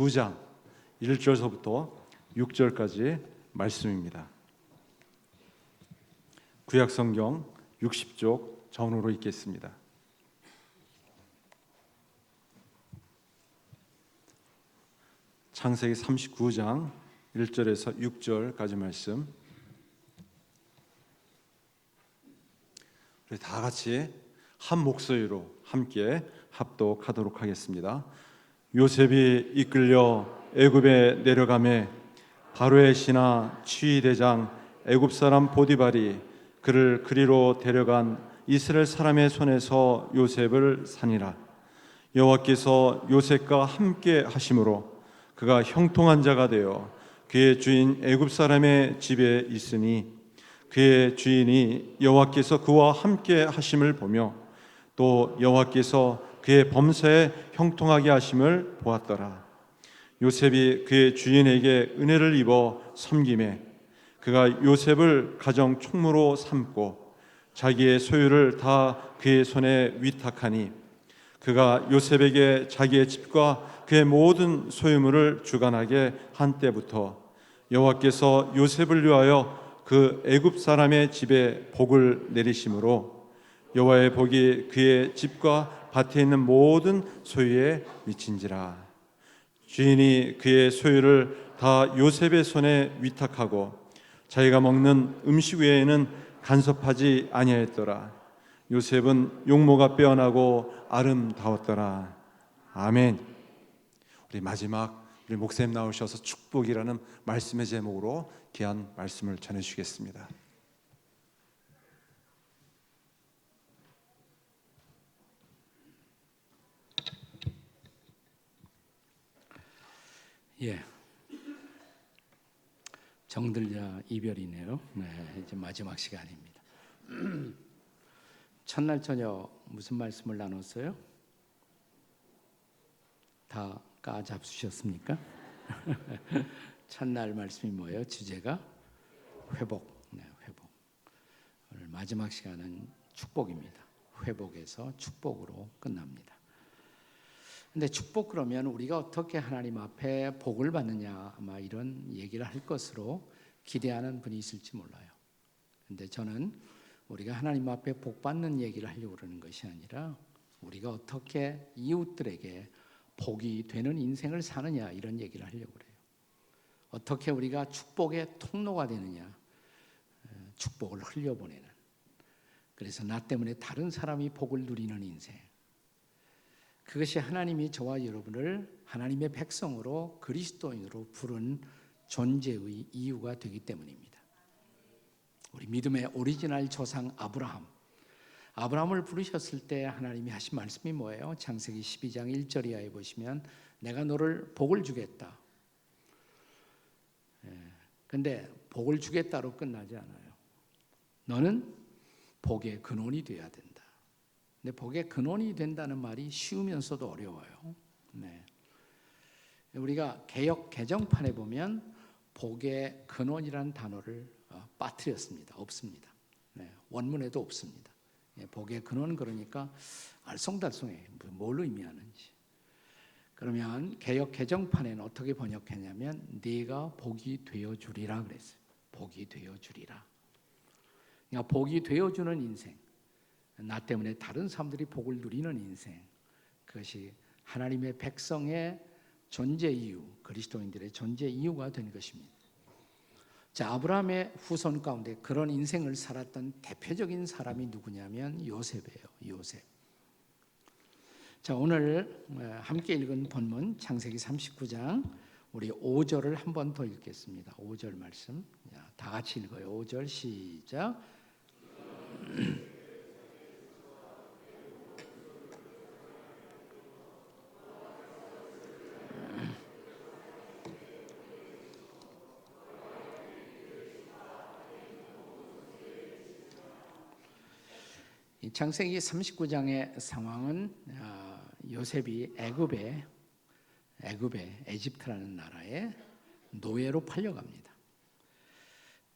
9장 1절서부터 6절까지 말씀입니다. 구약성경 60쪽 전후로 읽겠습니다. 창세기 39장 1절에서 6절까지 말씀, 우리 다 같이 한 목소리로 함께 합독하도록 하겠습니다. 요셉이 이끌려 애굽에 내려가매 바로의 신하 치위대장 애굽 사람 보디발이 그를 그리로 데려간 이스라엘 사람의 손에서 요셉을 산이라. 여호와께서 요셉과 함께 하심으로 그가 형통한 자가 되어 그의 주인 애굽 사람의 집에 있으니 그의 주인이 여호와께서 그와 함께 하심을 보며 또 여호와께서 그의 범사에 형통하게 하심을 보았더라. 요셉이 그의 주인에게 은혜를 입어 섬김에 그가 요셉을 가정 총무로 삼고 자기의 소유를 다 그의 손에 위탁하니 그가 요셉에게 자기의 집과 그의 모든 소유물을 주관하게 한 때부터 여호와께서 요셉을 위하여 그 애굽 사람의 집에 복을 내리심으로 여호와의 복이 그의 집과 밭에 있는 모든 소유에 미친지라. 주인이 그의 소유를 다 요셉의 손에 위탁하고 자기가 먹는 음식 외에는 간섭하지 아니하였더라. 요셉은 용모가 빼어나고 아름다웠더라. 아멘. 우리 마지막 우리 목사님 나오셔서 축복이라는 말씀의 제목으로 귀한 말씀을 전해주시겠습니다. 정들자 이별이네요. 이제 마지막 시간입니다. 첫날 저녁 무슨 말씀을 나눴어요? 다 까잡수셨습니까? 첫날 말씀이 뭐예요? 주제가 회복. 회복. 오늘 마지막 시간은 축복입니다. 회복에서 축복으로 끝납니다. 근데 축복 그러면 우리가 어떻게 하나님 앞에 복을 받느냐, 아마 이런 얘기를 할 것으로 기대하는 분이 있을지 몰라요. 근데 저는 우리가 하나님 앞에 복 받는 얘기를 하려고 그러는 것이 아니라 우리가 어떻게 이웃들에게 복이 되는 인생을 사느냐, 이런 얘기를 하려고 그래요. 어떻게 우리가 축복의 통로가 되느냐, 축복을 흘려보내는, 그래서 나 때문에 다른 사람이 복을 누리는 인생, 그것이 하나님이 저와 여러분을 하나님의 백성으로 그리스도인으로 부른 존재의 이유가 되기 때문입니다. 우리 믿음의 오리지널 조상 아브라함을 부르셨을 때 하나님이 하신 말씀이 뭐예요? 창세기 12장 1절 이하에 보시면 내가 너를 복을 주겠다. 근데 복을 주겠다로 끝나지 않아요. 너는 복의 근원이 되어야 된다. 근데 복의 근원이 된다는 말이 쉬우면서도 어려워요. 우리가 개역 개정판에 보면 복의 근원이라는 단어를 빠뜨렸습니다. 없습니다. 원문에도 없습니다. 복의 근원, 그러니까 알쏭달쏭해요. 뭘 의미하는지. 그러면 개역 개정판에는 어떻게 번역했냐면 네가 복이 되어주리라 그랬어요. 복이 되어주리라. 그러니까 복이 되어주는 인생, 나 때문에 다른 사람들이 복을 누리는 인생, 그것이 하나님의 백성의 존재 이유, 그리스도인들의 존재 이유가 된 것입니다. 자, 아브라함의 후손 가운데 그런 인생을 살았던 대표적인 사람이 누구냐면 요셉이에요. 요셉. 자, 오늘 함께 읽은 본문 창세기 39장 우리 5절을 한 번 더 읽겠습니다. 5절 말씀. 다 같이 읽어요. 5절 시작. 이 창세기 39장의 상황은 요셉이 애굽에 에집트라는 나라에 노예로 팔려갑니다.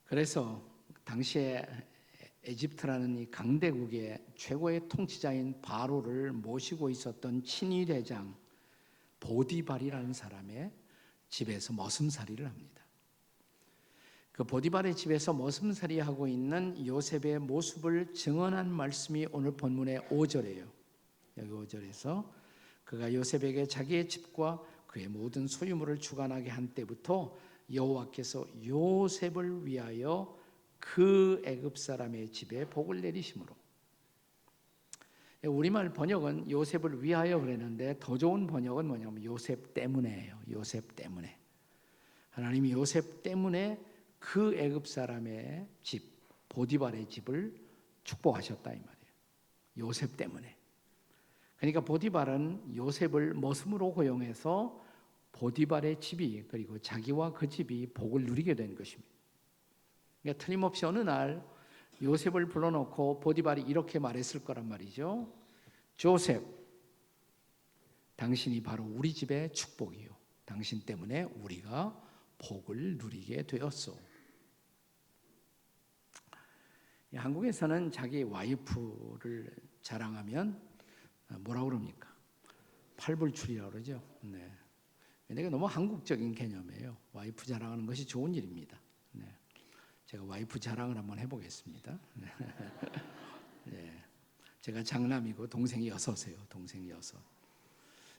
그래서 당시에 에집트라는 이 강대국의 최고의 통치자인 바로를 모시고 있었던 친위 대장 보디발이라는 사람의 집에서 머슴살이를 합니다. 그 보디발의 집에서 머슴살이 하고 있는 요셉의 모습을 증언한 말씀이 오늘 본문의 5절이에요. 여기 5절에서 그가 요셉에게 자기의 집과 그의 모든 소유물을 주관하게 한 때부터 여호와께서 요셉을 위하여 그 애굽 사람의 집에 복을 내리심으로. 우리말 번역은 요셉을 위하여 그랬는데 더 좋은 번역은 뭐냐면 요셉 때문에예요. 요셉 때문에. 하나님이 요셉 때문에 그 애굽 사람의 집, 보디발의 집을 축복하셨다 이 말이에요. 요셉 때문에. 그러니까 보디발은 요셉을 머슴으로 고용해서 보디발의 집이 그리고 자기와 그 집이 복을 누리게 된 것입니다. 그러니까 틀림없이 어느 날 요셉을 불러놓고 보디발이 이렇게 말했을 거란 말이죠. 조셉, 당신이 바로 우리 집의 축복이요. 당신 때문에 우리가 복을 누리게 되었소. 한국에서는 자기 와이프를 자랑하면 뭐라고 그럽니까? 팔불출이라고 그러죠. 네. 근데 너무 한국적인 개념이에요. 와이프 자랑하는 것이 좋은 일입니다. 네. 제가 와이프 자랑을 한번 해보겠습니다. 네. 제가 장남이고 동생이 6이에요. 동생이 6.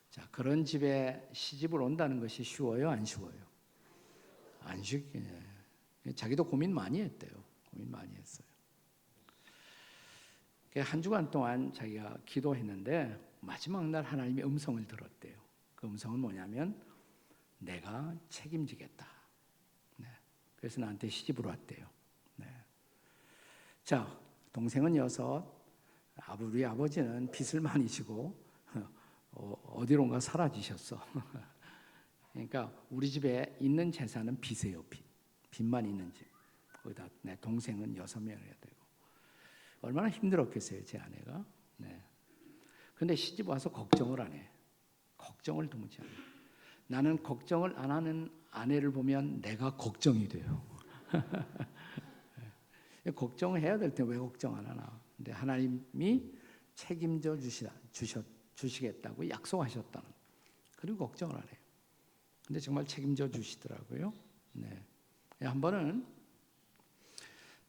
자, 그런 집에 시집을 온다는 것이 쉬워요? 안 쉬워요? 안 쉽게. 자기도 고민 많이 했대요. 고민 많이 했어요. 한 주간 동안 자기가 기도했는데 마지막 날 하나님의 음성을 들었대요. 그 음성은 뭐냐면 내가 책임지겠다. 네. 그래서 나한테 시집을 왔대요. 네. 자, 동생은 6, 우리 아버지는 빚을 많이 지고 어디론가 사라지셨어. 그러니까 우리 집에 있는 재산은 빚이에요. 빚만 있는 집. 거기다 내 동생은 6명이어야 되고. 얼마나 힘들었겠어요, 제 아내가. 네. 근데 시집 와서 걱정을 안 해. 걱정을 도무지 안 해. 나는 걱정을 안 하는 아내를 보면 내가 걱정이 돼요. 걱정을 해야 될 때 왜 걱정 안 하나? 근데 하나님이 책임져 주시겠다고 약속하셨다는. 그리고 걱정을 안 해요. 근데 정말 책임져 주시더라고요. 네. 한 번은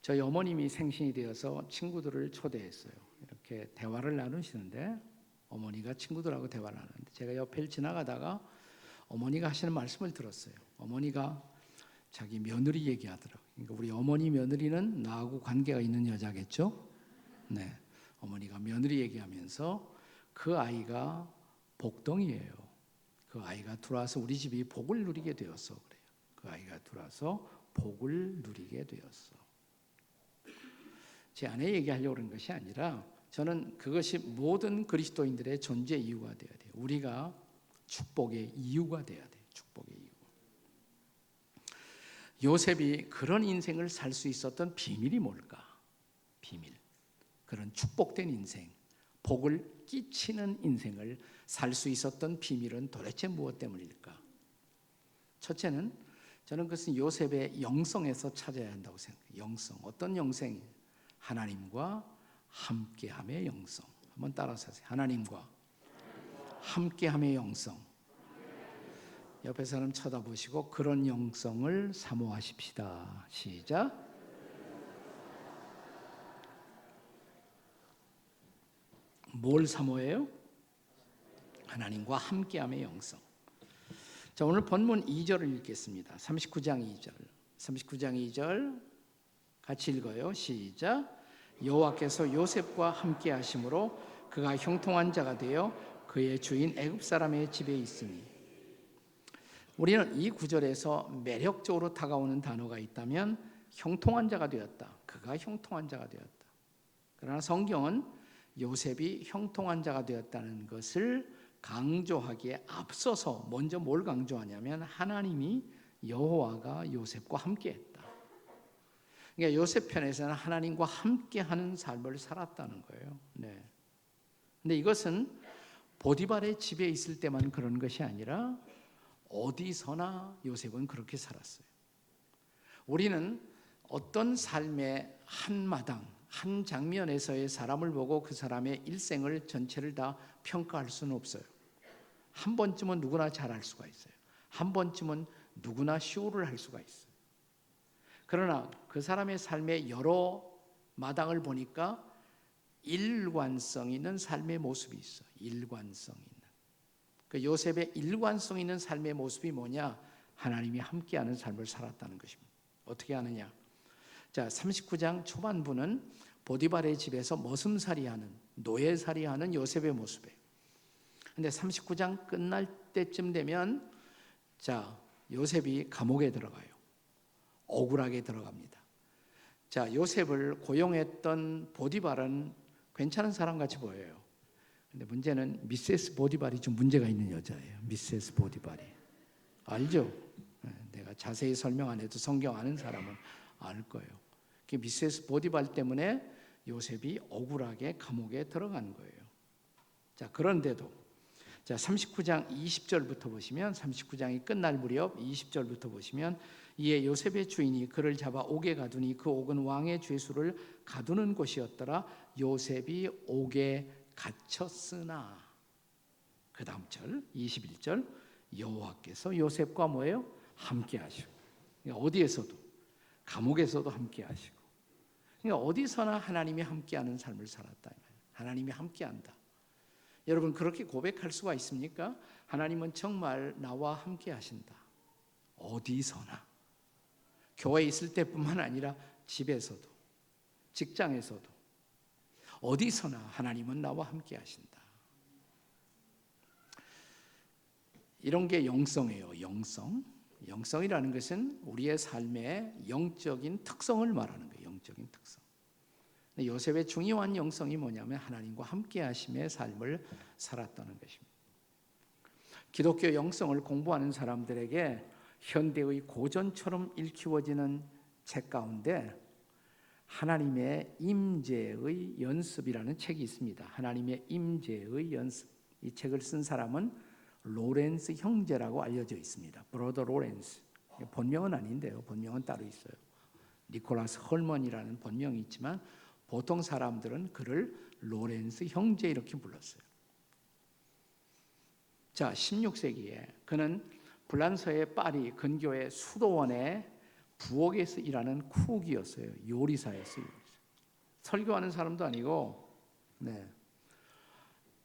저희 어머님이 생신이 되어서 친구들을 초대했어요. 이렇게 대화를 나누시는데 어머니가 친구들하고 대화를 하는데 제가 옆을 지나가다가 어머니가 하시는 말씀을 들었어요. 어머니가 자기 며느리 얘기하더라고요. 그러니까 우리 어머니 며느리는 나하고 관계가 있는 여자겠죠? 네. 어머니가 며느리 얘기하면서 그 아이가 복덩이에요. 그 아이가 들어와서 우리 집이 복을 누리게 되었어 그래요. 그 아이가 들어와서 복을 누리게 되었어. 제 아내 얘기하려고 그런 것이 아니라 저는 그것이 모든 그리스도인들의 존재 이유가 되어야 돼요. 우리가 축복의 이유가 되어야 돼요. 축복의 이유. 요셉이 그런 인생을 살 수 있었던 비밀이 뭘까? 비밀. 그런 축복된 인생, 복을 끼치는 인생을 살 수 있었던 비밀은 도대체 무엇 때문일까? 첫째는 저는 그것은 요셉의 영성에서 찾아야 한다고 생각해요. 영성. 어떤 영성이? 하나님과 함께함의 영성. 한번 따라서 하세요. 하나님과 함께함의 영성. 옆에 사람 쳐다보시고 그런 영성을 사모하십시다. 시작. 뭘 사모해요? 하나님과 함께함의 영성. 자, 오늘 본문 2절을 읽겠습니다. 39장 2절. 39장 2절 같이 읽어요. 시작. 여호와께서 요셉과 함께 하심으로 그가 형통한 자가 되어 그의 주인 애굽 사람의 집에 있으니. 우리는 이 구절에서 매력적으로 다가오는 단어가 있다면 형통한 자가 되었다. 그가 형통한 자가 되었다. 그러나 성경은 요셉이 형통한 자가 되었다는 것을 강조하기에 앞서서 먼저 뭘 강조하냐면 하나님이 여호와가 요셉과 함께했다. 그러니까 요셉 편에서는 하나님과 함께하는 삶을 살았다는 거예요. 네. 근데 이것은 보디발의 집에 있을 때만 그런 것이 아니라 어디서나 요셉은 그렇게 살았어요. 우리는 어떤 삶의 한 마당, 한 장면에서의 사람을 보고 그 사람의 일생을 전체를 다 평가할 수는 없어요. 한 번쯤은 누구나 잘할 수가 있어요. 한 번쯤은 누구나 쇼를 할 수가 있어요. 그러나 그 사람의 삶의 여러 마당을 보니까 일관성 있는 삶의 모습이 있어요. 일관성 있는. 그 요셉의 일관성 있는 삶의 모습이 뭐냐? 하나님이 함께하는 삶을 살았다는 것입니다. 어떻게 하느냐? 자, 39장 초반부는 보디발의 집에서 머슴살이하는, 노예살이하는 요셉의 모습이에요. 근데 39장 끝날 때쯤 되면 자, 요셉이 감옥에 들어가요. 억울하게 들어갑니다. 자, 요셉을 고용했던 보디발은 괜찮은 사람 같이 보여요. 근데 문제는 미세스 보디발이 좀 문제가 있는 여자예요. 미세스 보디발이. 알죠? 내가 자세히 설명 안 해도 성경 아는 사람은 알 거예요. 그 미세스 보디발 때문에 요셉이 억울하게 감옥에 들어간 거예요. 자, 그런데도 자, 39장 20절부터 보시면 39장이 끝날 무렵 20절부터 보시면 이에 요셉의 주인이 그를 잡아 옥에 가두니 그 옥은 왕의 죄수를 가두는 곳이었더라. 요셉이 옥에 갇혔으나 그 다음 절 21절 여호와께서 요셉과 뭐예요? 함께 하시고 그러니까 어디에서도 감옥에서도 함께 하시고 그러니까 어디서나 하나님이 함께하는 삶을 살았다. 하나님이 함께한다. 여러분 그렇게 고백할 수가 있습니까? 하나님은 정말 나와 함께 하신다. 어디서나. 교회에 있을 때뿐만 아니라 집에서도 직장에서도 어디서나 하나님은 나와 함께 하신다. 이런 게 영성이에요. 영성. 영성이라는 것은 우리의 삶의 영적인 특성을 말하는 거예요. 영적인 특성. 요셉의 중요한 영성이 뭐냐면 하나님과 함께 하심의 삶을 살았다는 것입니다. 기독교 영성을 공부하는 사람들에게 현대의 고전처럼 읽히워지는 책 가운데 하나님의 임재의 연습이라는 책이 있습니다. 하나님의 임재의 연습. 이 책을 쓴 사람은 로렌스 형제라고 알려져 있습니다. 브로더 로렌스. 본명은 아닌데요. 본명은 따로 있어요. 니콜라스 헐먼이라는 본명이 있지만 보통 사람들은 그를 로렌스 형제 이렇게 불렀어요. 자, 16세기에 그는 불란서의 파리 근교의 수도원의 부엌에서 일하는 쿡이었어요. 요리사였어요. 설교하는 사람도 아니고,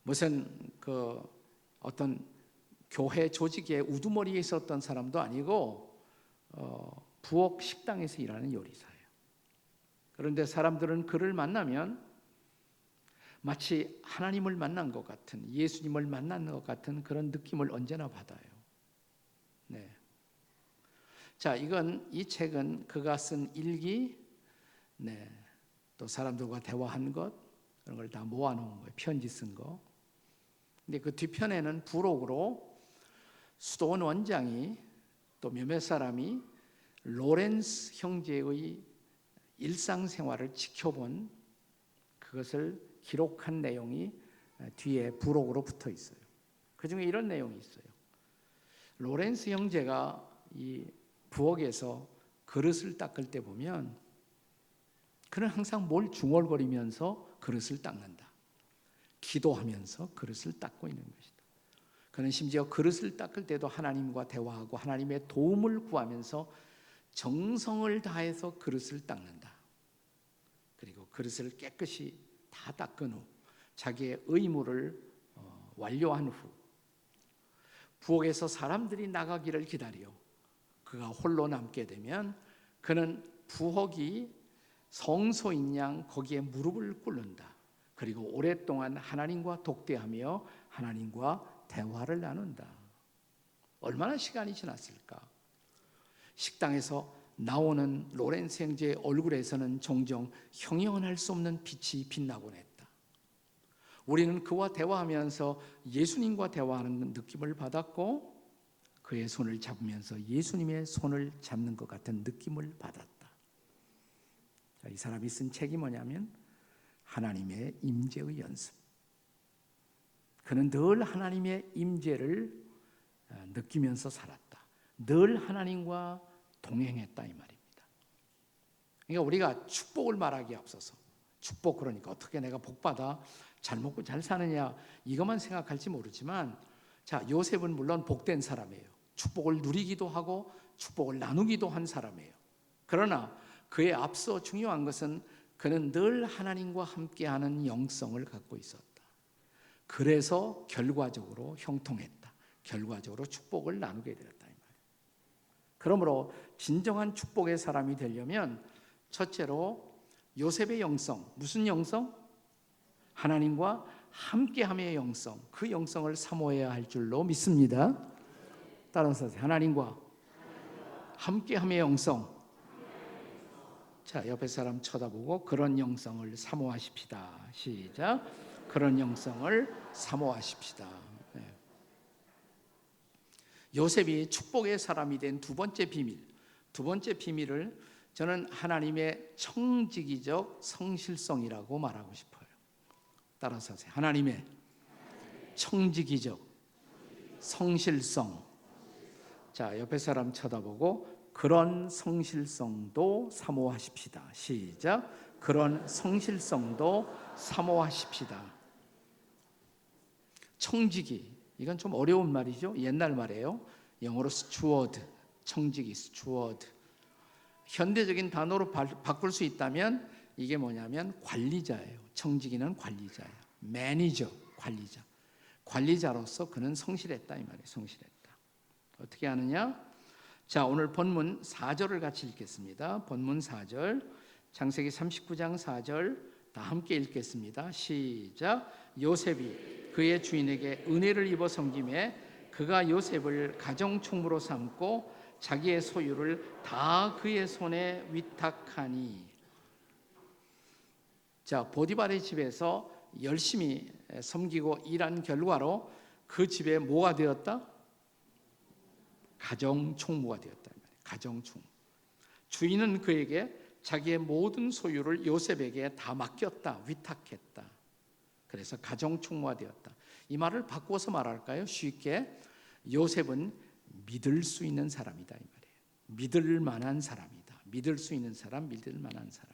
무슨 그 어떤 교회 조직의 우두머리에 있었던 사람도 아니고, 부엌 식당에서 일하는 요리사예요. 그런데 사람들은 그를 만나면 마치 하나님을 만난 것 같은, 예수님을 만난 것 같은 그런 느낌을 언제나 받아요. 네. 자, 이 책은 그가 쓴 일기, 또 사람들과 대화한 것, 그런 걸 다 모아놓은 거예요. 편지 쓴 거. 근데 그 뒤편에는 부록으로 수도원 원장이 또 몇몇 사람이 로렌스 형제의 일상생활을 지켜본 그것을 기록한 내용이 뒤에 부록으로 붙어 있어요. 그 중에 이런 내용이 있어요. 로렌스 형제가 이 부엌에서 그릇을 닦을 때 보면 그는 항상 뭘 중얼거리면서 그릇을 닦는다. 기도하면서 그릇을 닦고 있는 것이다. 그는 심지어 그릇을 닦을 때도 하나님과 대화하고 하나님의 도움을 구하면서 정성을 다해서 그릇을 닦는다. 그리고 그릇을 깨끗이 다 닦은 후 자기의 의무를 완료한 후 부엌에서 사람들이 나가기를 기다려 그가 홀로 남게 되면 그는 부엌이 성소인 양 거기에 무릎을 꿇는다. 그리고 오랫동안 하나님과 독대하며 하나님과 대화를 나눈다. 얼마나 시간이 지났을까? 식당에서 나오는 로렌스 형제의 얼굴에서는 종종 형용할 수 없는 빛이 빛나곤 했다. 우리는 그와 대화하면서 예수님과 대화하는 느낌을 받았고 그의 손을 잡으면서 예수님의 손을 잡는 것 같은 느낌을 받았다. 자, 이 사람이 쓴 책이 뭐냐면 하나님의 임재의 연습. 그는 늘 하나님의 임재를 느끼면서 살았다. 늘 하나님과 동행했다 이 말입니다. 그러니까 우리가 축복을 말하기에 앞서서 축복 그러니까 어떻게 내가 복받아 잘 먹고 잘 사느냐 이것만 생각할지 모르지만 자, 요셉은 물론 복된 사람이에요. 축복을 누리기도 하고 축복을 나누기도 한 사람이에요. 그러나 그에 앞서 중요한 것은 그는 늘 하나님과 함께하는 영성을 갖고 있었다. 그래서 결과적으로 형통했다. 결과적으로 축복을 나누게 되었다. 이 말이에요. 그러므로 진정한 축복의 사람이 되려면 첫째로 요셉의 영성, 무슨 영성? 하나님과 함께함의 영성, 그 영성을 사모해야 할 줄로 믿습니다. 따라서 하나님과 함께함의 영성. 자, 옆에 사람 쳐다보고 그런 영성을 사모하십시다. 시작. 그런 영성을 사모하십시다. 네. 요셉이 축복의 사람이 된 두 번째 비밀을 저는 하나님의 청지기적 성실성이라고 말하고 싶어요. 따라서 하세요. 하나님의 청지기적 성실성. 자, 옆에 사람 쳐다보고 그런 성실성도 사모하십시다. 시작. 그런 성실성도 사모하십시다. 청지기, 이건 좀 어려운 말이죠. 옛날 말이에요. 영어로 스튜어드, 청지기, 스튜어드. 현대적인 단어로 바꿀 수 있다면 이게 뭐냐면 관리자예요. 청지기는 관리자예요. 매니저, 관리자. 관리자로서 그는 성실했다 이 말이에요. 성실했다. 어떻게 하느냐? 자, 오늘 본문 4절을 같이 읽겠습니다. 본문 4절, 창세기 39장 4절 다 함께 읽겠습니다. 시작. 요셉이 그의 주인에게 은혜를 입어 섬김에 그가 요셉을 가정총무로 삼고 자기의 소유를 다 그의 손에 위탁하니. 자, 보디발의 집에서 열심히 섬기고 일한 결과로 그 집에 뭐가 되었다? 가정총무가 되었다. 가정총무. 주인은 그에게 자기의 모든 소유를 요셉에게 다 맡겼다. 위탁했다. 그래서 가정총무가 되었다. 이 말을 바꾸어서 말할까요? 쉽게 요셉은 믿을 수 있는 사람이다 이 말이에요. 믿을 만한 사람이다. 믿을 수 있는 사람, 믿을 만한 사람.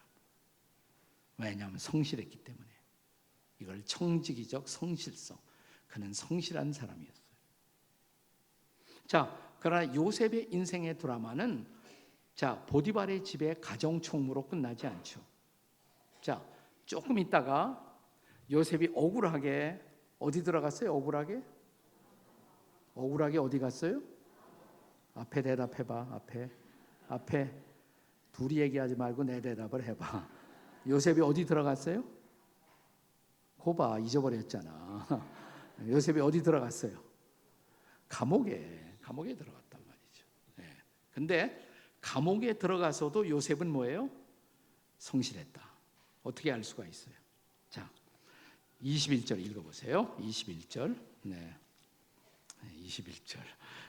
왜냐하면 성실했기 때문에. 이걸 청지기적 성실성. 그는 성실한 사람이었어요. 자, 그러나 요셉의 인생의 드라마는 자, 보디발의 집에 가정총무로 끝나지 않죠. 자, 조금 있다가 요셉이 억울하게 어디 들어갔어요? 억울하게 어디 갔어요? 앞에 대답해봐. 앞에 둘이 얘기하지 말고 내 대답을 해봐. 요셉이 어디 들어갔어요? 거봐, 잊어버렸잖아. 요셉이 어디 들어갔어요? 감옥에 들어갔단 말이죠. 네. 근데 감옥에 들어가서도 요셉은 뭐예요? 성실했다. 어떻게 알 수가 있어요? 자, 21절 읽어보세요. 21절. 네. 21절.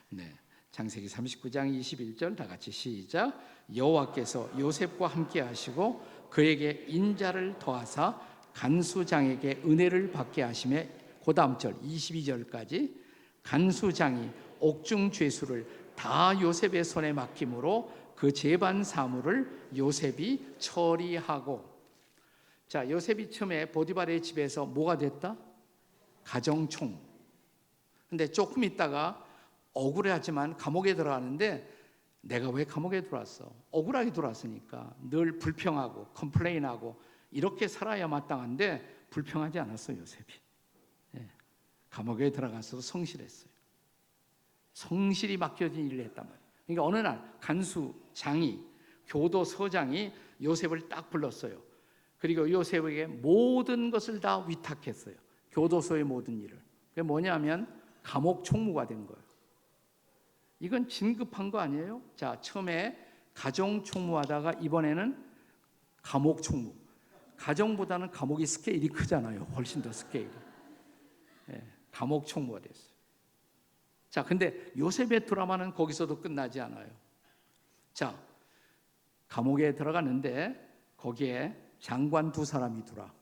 네. 창세기 39장 21절 다 같이 시작. 여호와께서 요셉과 함께 하시고 그에게 인자를 더하사 간수장에게 은혜를 받게 하심에, 그 다음 절 22절까지 간수장이 옥중 죄수를 다 요셉의 손에 맡김으로 그 재반 사물을 요셉이 처리하고. 자, 요셉이 처음에 보디발의 집에서 뭐가 됐다? 가정총. 근데 조금 있다가 억울해하지만 감옥에 들어가는데 내가 왜 감옥에 들어왔어? 억울하게 들어왔으니까 늘 불평하고 컴플레인하고 이렇게 살아야 마땅한데 불평하지 않았어요, 요셉이. 예. 감옥에 들어가서도 성실했어요. 성실히 맡겨진 일을 했단 말이에요. 그러니까 어느 날 간수장이, 교도서장이 요셉을 딱 불렀어요. 그리고 요셉에게 모든 것을 다 위탁했어요. 교도소의 모든 일을. 그게 뭐냐면 감옥 총무가 된 거예요. 이건 진급한 거 아니에요? 자, 처음에 가정 총무하다가 이번에는 감옥 총무. 가정보다는 감옥이 스케일이 크잖아요. 훨씬 더 스케일이. 예, 감옥 총무가 됐어요. 자, 근데 요셉의 드라마는 거기서도 끝나지 않아요. 자, 감옥에 들어갔는데 거기에 장관 두 사람이 들어와.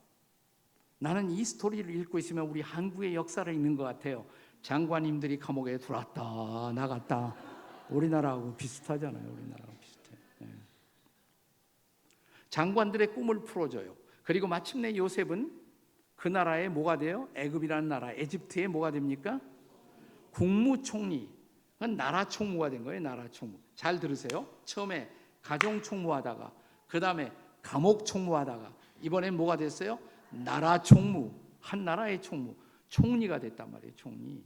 나는 이 스토리를 읽고 있으면 우리 한국의 역사를 읽는 것 같아요. 장관님들이 감옥에 들어왔다 나갔다. 우리나라하고 비슷하잖아요. 우리나라하고 비슷해. 네. 장관들의 꿈을 풀어줘요. 그리고 마침내 요셉은 그 나라의 뭐가 돼요? 애굽이라는 나라, 에집트의 뭐가 됩니까? 국무총리, 그건 나라 총무가 된 거예요. 나라 총무. 잘 들으세요. 처음에 가정 총무하다가 그 다음에 감옥 총무하다가 이번엔 뭐가 됐어요? 나라 총무, 한 나라의 총무, 총리가 됐단 말이에요. 총리.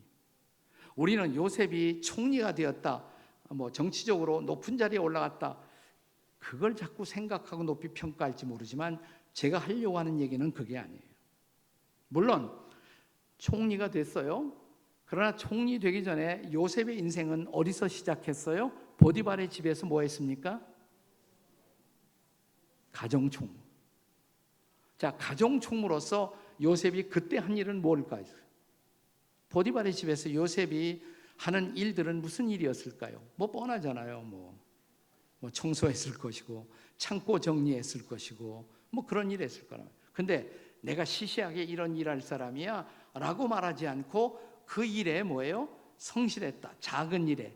우리는 요셉이 총리가 되었다, 뭐 정치적으로 높은 자리에 올라갔다, 그걸 자꾸 생각하고 높이 평가할지 모르지만 제가 하려고 하는 얘기는 그게 아니에요. 물론 총리가 됐어요. 그러나 총리 되기 전에 요셉의 인생은 어디서 시작했어요? 보디발의 집에서 뭐 했습니까? 가정총무. 자, 가정총무로서 요셉이 그때 한 일은 뭘까요? 보디발의 집에서 요셉이 하는 일들은 무슨 일이었을까요? 뭐 뻔하잖아요. 뭐 청소했을 것이고 창고 정리했을 것이고 뭐 그런 일 했을 거라. 근데 내가 시시하게 이런 일 할 사람이야 라고 말하지 않고 그 일에 뭐예요? 성실했다. 작은 일에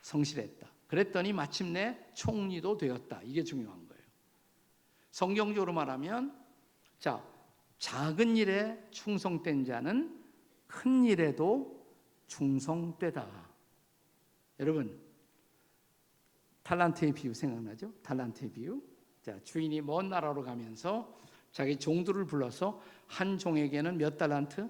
성실했다. 그랬더니 마침내 총리도 되었다. 이게 중요한 거예요. 성경적으로 말하면 자, 작은 일에 충성된 자는 큰 일에도 충성되다. 여러분, 탈란트의 비유 생각나죠? 탈란트의 비유. 자, 주인이 먼 나라로 가면서 자기 종들을 불러서 한 종에게는 몇 달란트?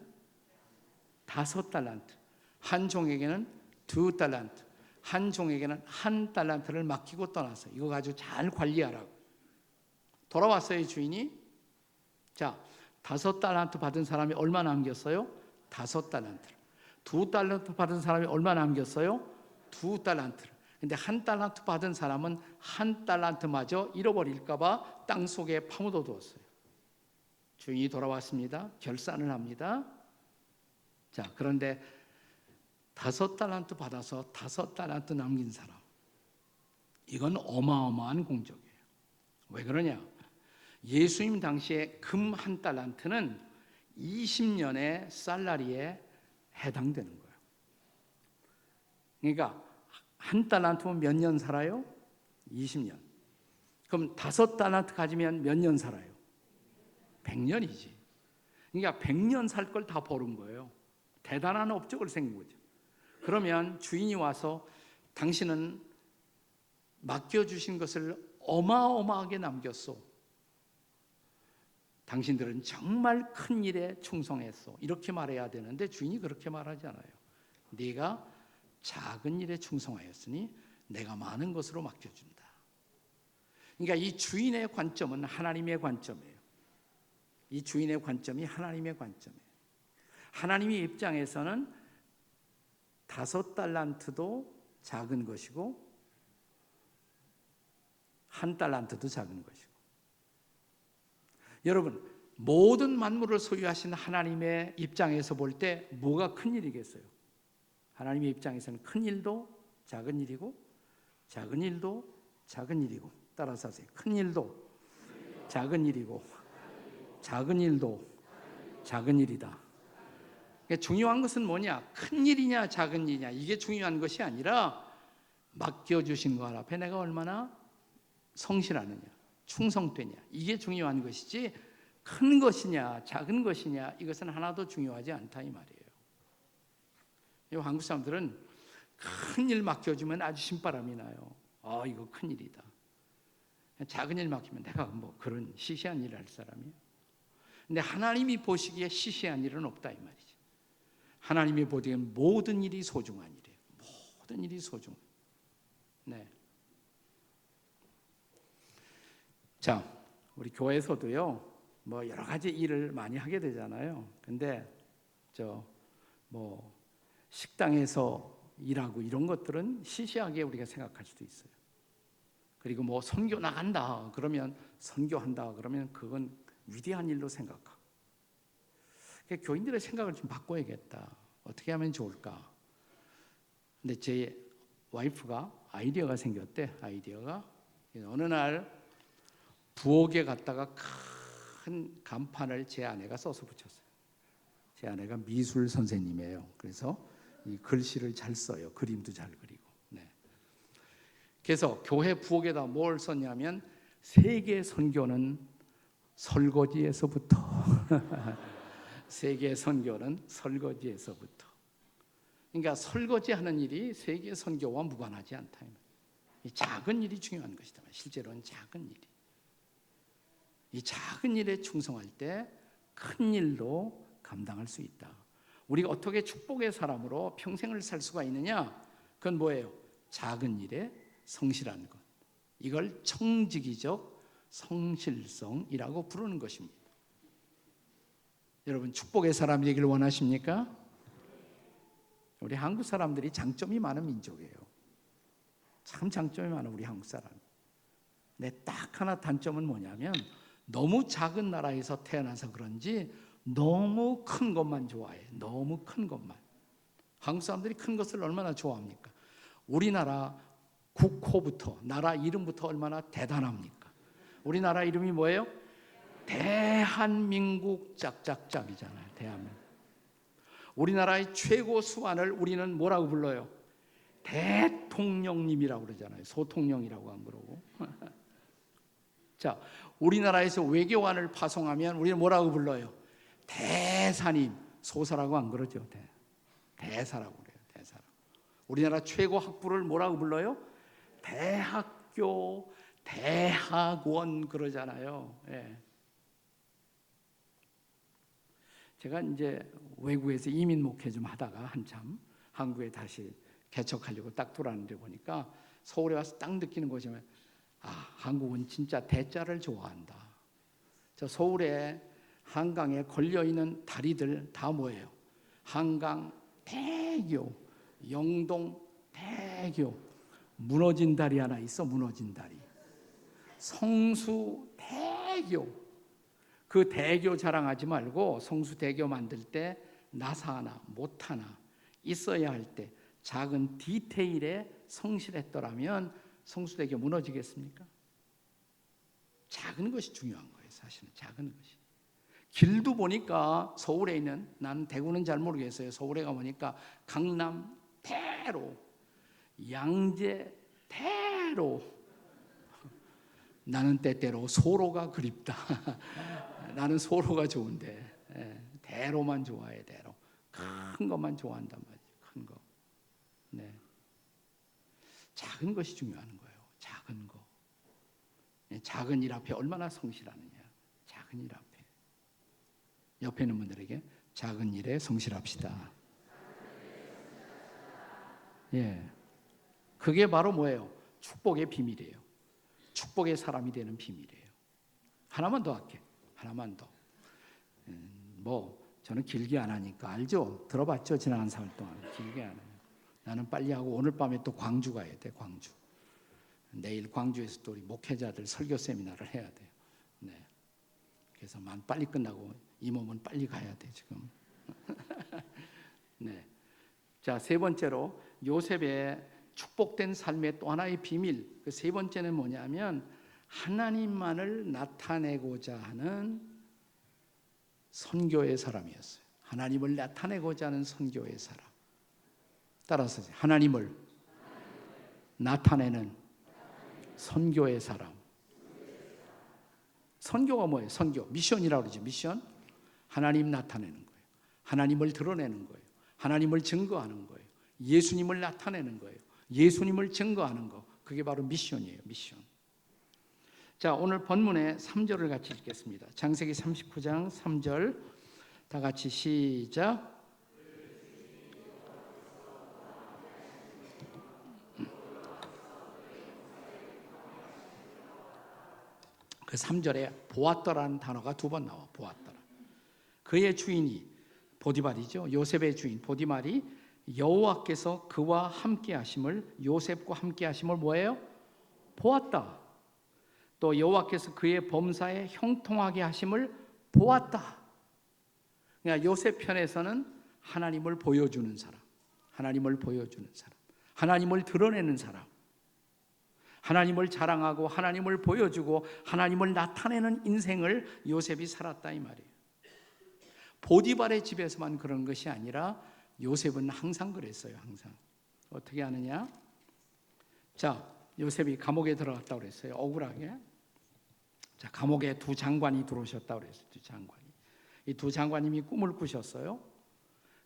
5달란트. 한 종에게는 2달란트. 한 종에게는 1달란트를 맡기고 떠났어요. 이거 가지고 잘 관리하라고. 돌아왔어요, 주인이. 자, 5달란트 받은 사람이 얼마 남겼어요? 5달란트를. 2달란트 받은 사람이 얼마 남겼어요? 2달란트를. 근데 1달란트 받은 사람은 1달란트마저 잃어버릴까봐 땅 속에 파묻어 두었어요. 주인이 돌아왔습니다. 결산을 합니다. 자, 그런데 5달란트 받아서 5달란트 남긴 사람, 이건 어마어마한 공적이에요. 왜 그러냐? 예수님 당시에 금 1달란트는 20년의 살라리에 해당되는 거예요. 그러니까 1달란트면 몇 년 살아요? 20년. 그럼 5달란트 가지면 몇 년 살아요? 100년이지. 그러니까 100년 살 걸 다 버는 거예요. 대단한 업적을 생긴 거죠. 그러면 주인이 와서 당신은 맡겨주신 것을 어마어마하게 남겼소. 당신들은 정말 큰 일에 충성했소. 이렇게 말해야 되는데 주인이 그렇게 말하지 않아요. 네가 작은 일에 충성하였으니 내가 많은 것으로 맡겨준다. 그러니까 이 주인의 관점은 하나님의 관점이에요. 이 주인의 관점이 하나님의 관점이에요. 하나님의 입장에서는 5달란트도 작은 것이고 1달란트도 작은 것이고. 여러분, 모든 만물을 소유하신 하나님의 입장에서 볼 때 뭐가 큰 일이겠어요? 하나님의 입장에서는 큰 일도 작은 일이고 작은 일도 작은 일이고. 따라서 하세요. 큰 일도 작은 일이고 작은 일도 작은 일이다. 그러니까 중요한 것은 뭐냐? 큰 일이냐 작은 일이냐, 이게 중요한 것이 아니라 맡겨주신 것 앞에 내가 얼마나 성실하느냐, 충성되냐, 이게 중요한 것이지 큰 것이냐 작은 것이냐 이것은 하나도 중요하지 않다 이 말이에요. 한국 사람들은 큰 일 맡겨주면 아주 신바람이 나요. 이거 큰 일이다. 작은 일 맡기면 내가 뭐 그런 시시한 일을 할 사람이에요. 근데 하나님이 보시기에 시시한 일은 없다 이 말이지. 하나님이 보기엔 모든 일이 소중한 일이에요. 모든 일이 소중. 네. 자, 우리 교회에서도요, 뭐 여러 가지 일을 많이 하게 되잖아요. 근데 식당에서 일하고 이런 것들은 시시하게 우리가 생각할 수도 있어요. 그리고 뭐 선교 나간다 그러면, 선교한다 그러면 그건 위대한 일로 생각하고. 그러니까 교인들의 생각을 좀 바꿔야겠다. 어떻게 하면 좋을까? 근데 제 와이프가 아이디어가 생겼대. 아이디어가 어느 날 부엌에 갔다가 큰 간판을 제 아내가 써서 붙였어요. 제 아내가 미술 선생님이에요. 그래서 이 글씨를 잘 써요. 그림도 잘 그리고. 네. 그래서 교회 부엌에다 뭘 썼냐면 세계 선교는 설거지에서부터 세계 선교는 설거지에서부터. 그러니까 설거지하는 일이 세계 선교와 무관하지 않다. 이 작은 일이 중요한 것이다. 실제로는 작은 일이. 이 작은 일에 충성할 때 큰 일도 감당할 수 있다. 우리가 어떻게 축복의 사람으로 평생을 살 수가 있느냐? 그건 뭐예요? 작은 일에 성실한 것. 이걸 청지기적 성실성이라고 부르는 것입니다. 여러분 축복의 사람 되기를 원하십니까? 우리 한국 사람들이 장점이 많은 민족이에요. 참 장점이 많아 우리 한국 사람. 근데 딱 하나 단점은 뭐냐면 너무 작은 나라에서 태어나서 그런지 너무 큰 것만 좋아해. 너무 큰 것만. 한국 사람들이 큰 것을 얼마나 좋아합니까? 우리나라 국호부터 나라 이름부터 얼마나 대단합니까? 우리나라 이름이 뭐예요? 대한민국 짝짝짝이잖아요. 대한민국. 우리나라의 최고 수완을 우리는 뭐라고 불러요? 대통령님이라고 그러잖아요. 소통령이라고 안 그러고. 자, 우리나라에서 외교관을 파송하면 우리는 뭐라고 불러요? 대사님, 소사라고 안 그러죠. 대사라고 그래요. 대사. 우리나라 최고 학부를 뭐라고 불러요? 대학교, 대학원 그러잖아요. 예. 제가 이제 외국에서 이민 목회 좀 하다가 한참 한국에 다시 개척하려고 딱 돌아왔는데 보니까 서울에 와서 딱 느끼는 거지만 한국은 진짜 대자를 좋아한다. 저 서울에 한강에 걸려있는 다리들 다 뭐예요? 한강 대교, 영동 대교, 무너진 다리 하나 있어. 무너진 다리. 성수 대교. 그 대교 자랑하지 말고 성수 대교 만들 때 나사 하나, 못 하나 있어야 할 때 작은 디테일에 성실했더라면 성수대교 무너지겠습니까? 작은 것이 중요한 거예요. 사실은 작은 것이. 길도 보니까 서울에 있는, 나는 대구는 잘 모르겠어요. 서울에 가보니까 강남 대로, 양재 대로, 나는 때때로 소로가 그립다. 나는 소로가 좋은데 대로만 좋아해. 대로 큰 것만 좋아한단 말이에요. 큰 거. 네. 작은 것이 중요한 거예요. 작은 거. 작은 일 앞에 얼마나 성실하느냐. 작은 일 앞에. 옆에 있는 분들에게 작은 일에 성실합시다. 예. 그게 바로 뭐예요? 축복의 비밀이에요. 축복의 사람이 되는 비밀이에요. 하나만 더 할게. 하나만 더. 저는 길게 안 하니까 알죠? 들어봤죠? 지난 4월 동안. 길게 안 해요. 나는 빨리 하고 오늘 밤에 또 광주 가야 돼. 광주. 내일 광주에서 또 우리 목회자들 설교 세미나를 해야 돼요. 네. 그래서 빨리 끝나고 이 몸은 빨리 가야 돼 지금. 네. 자, 세 번째로 요셉의 축복된 삶의 또 하나의 비밀. 그 세 번째는 뭐냐면 하나님만을 나타내고자 하는 선교의 사람이었어요. 하나님을 나타내고자 하는 선교의 사람. 따라서 하나님을 나타내는 선교의 사람. 선교가 뭐예요? 선교. 미션이라고 그러죠. 미션. 하나님 나타내는 거예요. 하나님을 드러내는 거예요. 하나님을 증거하는 거예요. 예수님을 나타내는 거예요. 예수님을 증거하는 거. 그게 바로 미션이에요. 미션. 자, 오늘 본문의 3절을 같이 읽겠습니다. 창세기 39장 3절 다 같이 시작. 그 3절에 보았더라는 단어가 두 번 나와. 보았더라. 그의 주인이 보디발이죠. 요셉의 주인 보디발이 여호와께서 그와 함께 하심을, 요셉과 함께 하심을 뭐예요? 보았다. 또 여호와께서 그의 범사에 형통하게 하심을 보았다. 그러니까 요셉 편에서는 하나님을 보여주는 사람, 하나님을 보여주는 사람, 하나님을 드러내는 사람, 하나님을 자랑하고 하나님을 보여주고 하나님을 나타내는 인생을 요셉이 살았다 이 말이에요. 보디발의 집에서만 그런 것이 아니라 요셉은 항상 그랬어요. 항상. 어떻게 하느냐? 자, 요셉이 감옥에 들어갔다고 그랬어요. 억울하게. 자, 감옥에 두 장관이 들어오셨다고 그랬어요. 두 장관이. 이 두 장관님이 꿈을 꾸셨어요.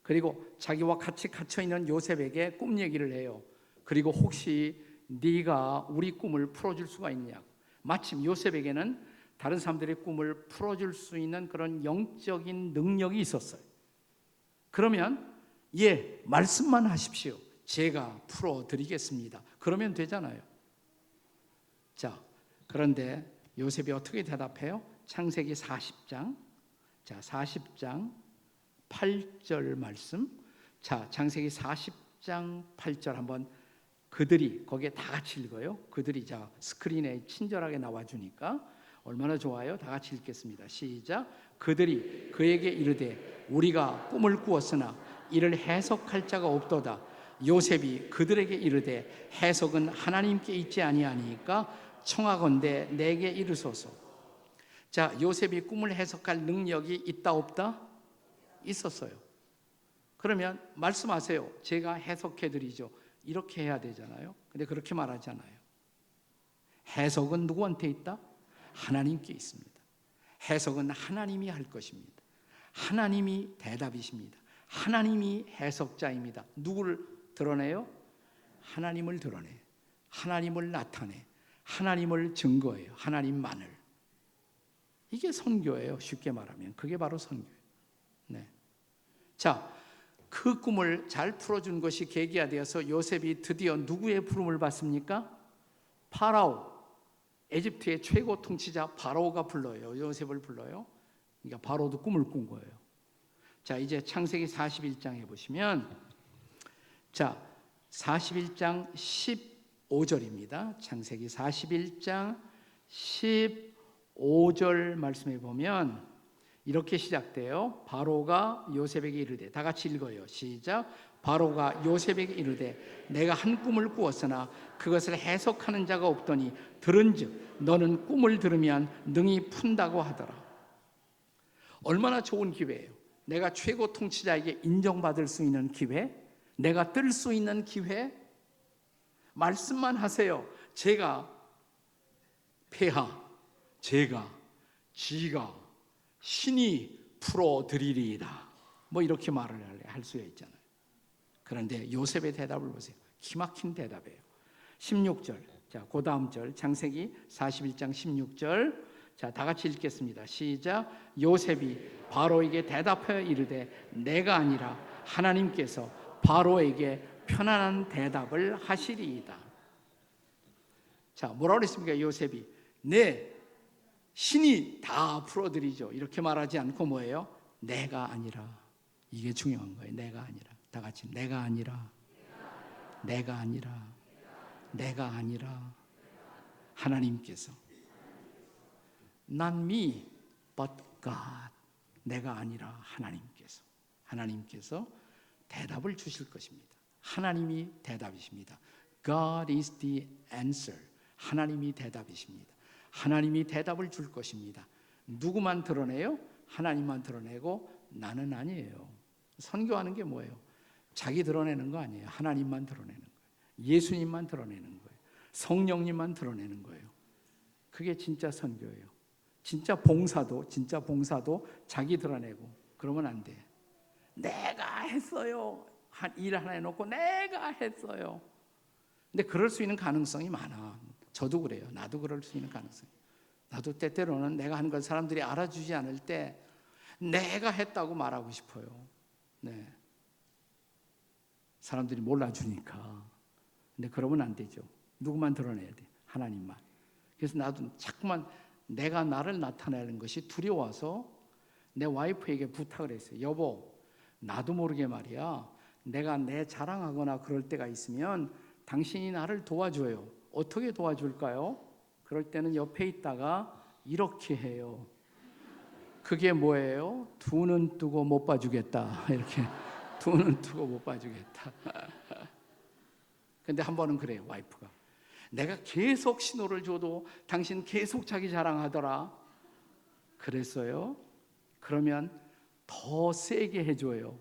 그리고 자기와 같이 갇혀 있는 요셉에게 꿈 얘기를 해요. 그리고 혹시 네가 우리 꿈을 풀어줄 수가 있냐. 마침 요셉에게는 다른 사람들의 꿈을 풀어줄 수 있는 그런 영적인 능력이 있었어요. 그러면 예, 말씀만 하십시오. 제가 풀어드리겠습니다. 그러면 되잖아요. 자, 그런데 요셉이 어떻게 대답해요? 창세기 40장. 자, 40장 8절 말씀. 자, 창세기 40장 8절 한번 그들이 거기에 다 같이 읽어요. 그들이 자 스크린에 친절하게 나와주니까 얼마나 좋아요. 다 같이 읽겠습니다. 시작. 그들이 그에게 이르되 우리가 꿈을 꾸었으나 이를 해석할 자가 없도다. 요셉이 그들에게 이르되 해석은 하나님께 있지 아니하니까 청하건대 내게 이르소서. 자, 요셉이 꿈을 해석할 능력이 있다 없다? 있었어요. 그러면 말씀하세요. 제가 해석해 드리죠. 이렇게 해야 되잖아요. 근데 그렇게 말하잖아요. 해석은 누구한테 있다? 하나님께 있습니다. 해석은 하나님이 할 것입니다. 하나님이 대답이십니다. 하나님이 해석자입니다. 누구를 드러내요? 하나님을 드러내. 하나님을 나타내. 하나님을 증거해요. 하나님만을. 이게 선교예요. 쉽게 말하면. 그게 바로 선교예요. 네. 자, 그 꿈을 잘 풀어준 것이 계기가 되어서 요셉이 드디어 누구의 부름을 받습니까? 파라오. 에집트의 최고 통치자 파라오가 불러요. 요셉을 불러요. 그러니까 파라오도 꿈을 꾼 거예요. 자, 이제 창세기 41장에 보시면 자, 41장 15절입니다. 창세기 41장 15절 말씀에 보면 이렇게 시작돼요. 바로가 요셉에게 이르되, 다 같이 읽어요. 시작. 바로가 요셉에게 이르되 내가 한 꿈을 꾸었으나 그것을 해석하는 자가 없더니 들은즉 너는 꿈을 들으면 능히 푼다고 하더라. 얼마나 좋은 기회예요. 내가 최고 통치자에게 인정받을 수 있는 기회, 내가 뜰 수 있는 기회. 말씀만 하세요. 제가 폐하, 제가, 지가, 신이 풀어드리리이다. 뭐 이렇게 말을 할 수 있잖아요. 그런데 요셉의 대답을 보세요. 기막힌 대답이에요. 16절. 자, 그 다음 절. 창세기 41장 16절. 자, 다 같이 읽겠습니다. 시작. 요셉이 바로에게 대답하여 이르되 내가 아니라 하나님께서 바로에게 편안한 대답을 하시리이다. 자, 뭐라고 그랬습니까? 요셉이 네, 신이 다 풀어드리죠. 이렇게 말하지 않고 뭐예요? 내가 아니라. 이게 중요한 거예요. 내가 아니라. 다 같이 내가 아니라. 내가 아니라. 내가 아니라. 하나님께서. Not me, but God. 내가 아니라 하나님께서. 하나님께서 대답을 주실 것입니다. 하나님이 대답이십니다. God is the answer. 하나님이 대답이십니다. 하나님이 대답을 줄 것입니다. 누구만 드러내요? 하나님만 드러내고 나는 아니에요. 선교하는 게 뭐예요? 자기 드러내는 거 아니에요. 하나님만 드러내는 거예요. 예수님만 드러내는 거예요. 성령님만 드러내는 거예요. 그게 진짜 선교예요. 진짜 봉사도 자기 드러내고 그러면 안 돼. 내가 했어요. 일 하나 해놓고 내가 했어요. 근데 그럴 수 있는 가능성이 많아. 저도 그래요. 나도 그럴 수 있는 가능성이. 나도 때때로는 내가 하는 걸 사람들이 알아주지 않을 때 내가 했다고 말하고 싶어요. 네. 사람들이 몰라주니까. 근데 그러면 안 되죠. 누구만 드러내야 돼? 하나님만. 그래서 나도 자꾸만 내가 나를 나타내는 것이 두려워서 내 와이프에게 부탁을 했어요. 여보, 나도 모르게 말이야. 내가 내 자랑하거나 그럴 때가 있으면 당신이 나를 도와줘요. 어떻게 도와줄까요? 그럴 때는 옆에 있다가 이렇게 해요. 그게 뭐예요? 두 눈 뜨고 못 봐주겠다. 이렇게 두 눈 뜨고 못 봐주겠다. 근데 한 번은 그래요, 와이프가. 내가 계속 신호를 줘도 당신 계속 자기 자랑하더라. 그랬어요? 그러면 더 세게 해줘요.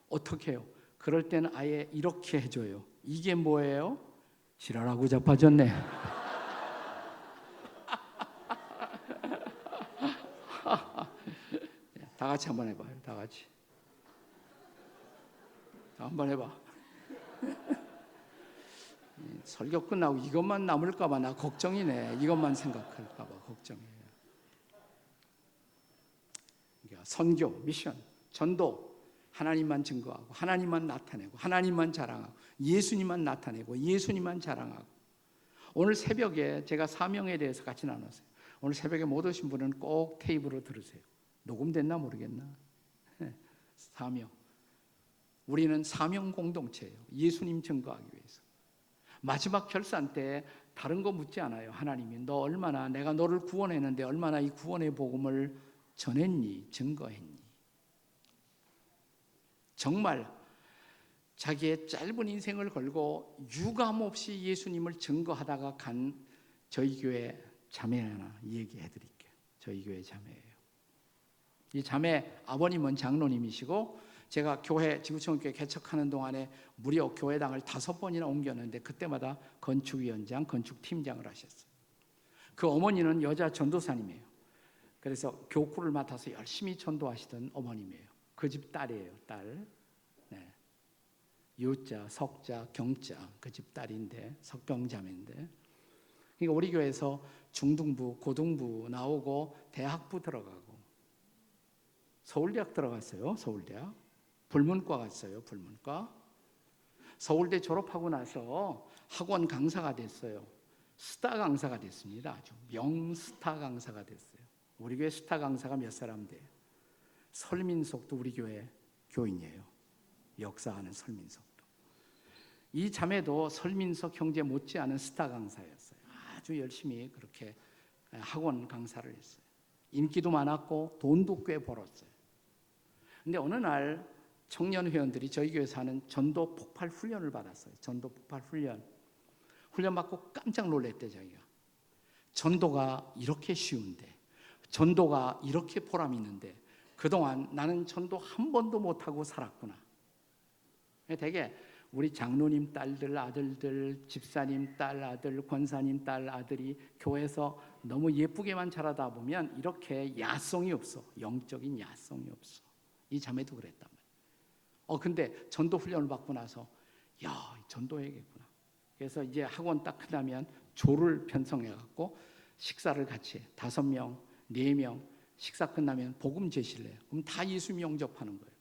어떻게 해요? 그럴 때는 아예 이렇게 해줘요. 이게 뭐예요? 지랄하고 자빠졌네. 다 같이 한번 해봐요. 다 같이. 한번 해봐. 설교 끝나고 이것만 남을까봐 나 걱정이네. 이것만 생각할까봐 걱정이에요. 그러니까 선교, 미션, 전도, 하나님만 증거하고 하나님만 나타내고 하나님만 자랑하고 예수님만 나타내고 예수님만 자랑하고. 오늘 새벽에 제가 사명에 대해서 같이 나눴어요. 오늘 새벽에 못 오신 분은 꼭 테이프로 들으세요. 녹음됐나 모르겠나. 사명. 우리는 사명 공동체예요. 예수님 증거하기 위해서. 마지막 결산 때 다른 거 묻지 않아요. 하나님이 너 얼마나 내가 너를 구원했는데 얼마나 이 구원의 복음을 전했니? 증거했니? 정말 자기의 짧은 인생을 걸고 유감없이 예수님을 증거하다가 간 저희 교회 자매 하나 얘기해 드릴게요. 저희 교회 자매예요. 이 자매 아버님은 장로님이시고 제가 교회 지구촌교회 개척하는 동안에 무려 교회당을 5번이나 옮겼는데 그때마다 건축위원장, 건축팀장을 하셨어요. 그 어머니는 여자 전도사님이에요. 그래서 교구를 맡아서 열심히 전도하시던 어머님이에요. 그 집 딸이에요. 딸. 네. 유자, 석자, 경자 그 집 딸인데 석병자매인데. 그러니까 우리 교회에서 중등부, 고등부 나오고 대학부 들어가고 서울대학 들어갔어요. 서울대학. 불문과 갔어요. 불문과. 서울대 졸업하고 나서 학원 강사가 됐어요. 스타 강사가 됐습니다. 아주 명스타 강사가 됐어요. 우리 교회 스타 강사가 몇 사람 돼요. 설민석도 우리 교회 교인이에요. 역사하는 설민석도. 이 자매도 설민석 형제 못지않은 스타 강사였어요. 아주 열심히 그렇게 학원 강사를 했어요. 인기도 많았고 돈도 꽤 벌었어요. 근데 어느 날 청년 회원들이 저희 교회에서 하는 전도 폭발 훈련을 받았어요. 전도 폭발 훈련. 훈련 받고 깜짝 놀랐대 자기가. 전도가 이렇게 쉬운데, 전도가 이렇게 보람 있는데 그동안 나는 전도 한 번도 못하고 살았구나. 되게 우리 장로님 딸들, 아들들, 집사님 딸, 아들, 권사님 딸, 아들이 교회에서 너무 예쁘게만 자라다 보면 이렇게 야성이 없어. 영적인 야성이 없어. 이 자매도 그랬단 말이에요. 근데 전도 훈련을 받고 나서 야, 전도해야겠구나. 그래서 이제 학원 딱 끝나면 조를 편성해갖고 식사를 같이 해. 5명, 4명 식사 끝나면 복음 제시를 해요. 그럼 다 예수님 영접하는 거예요.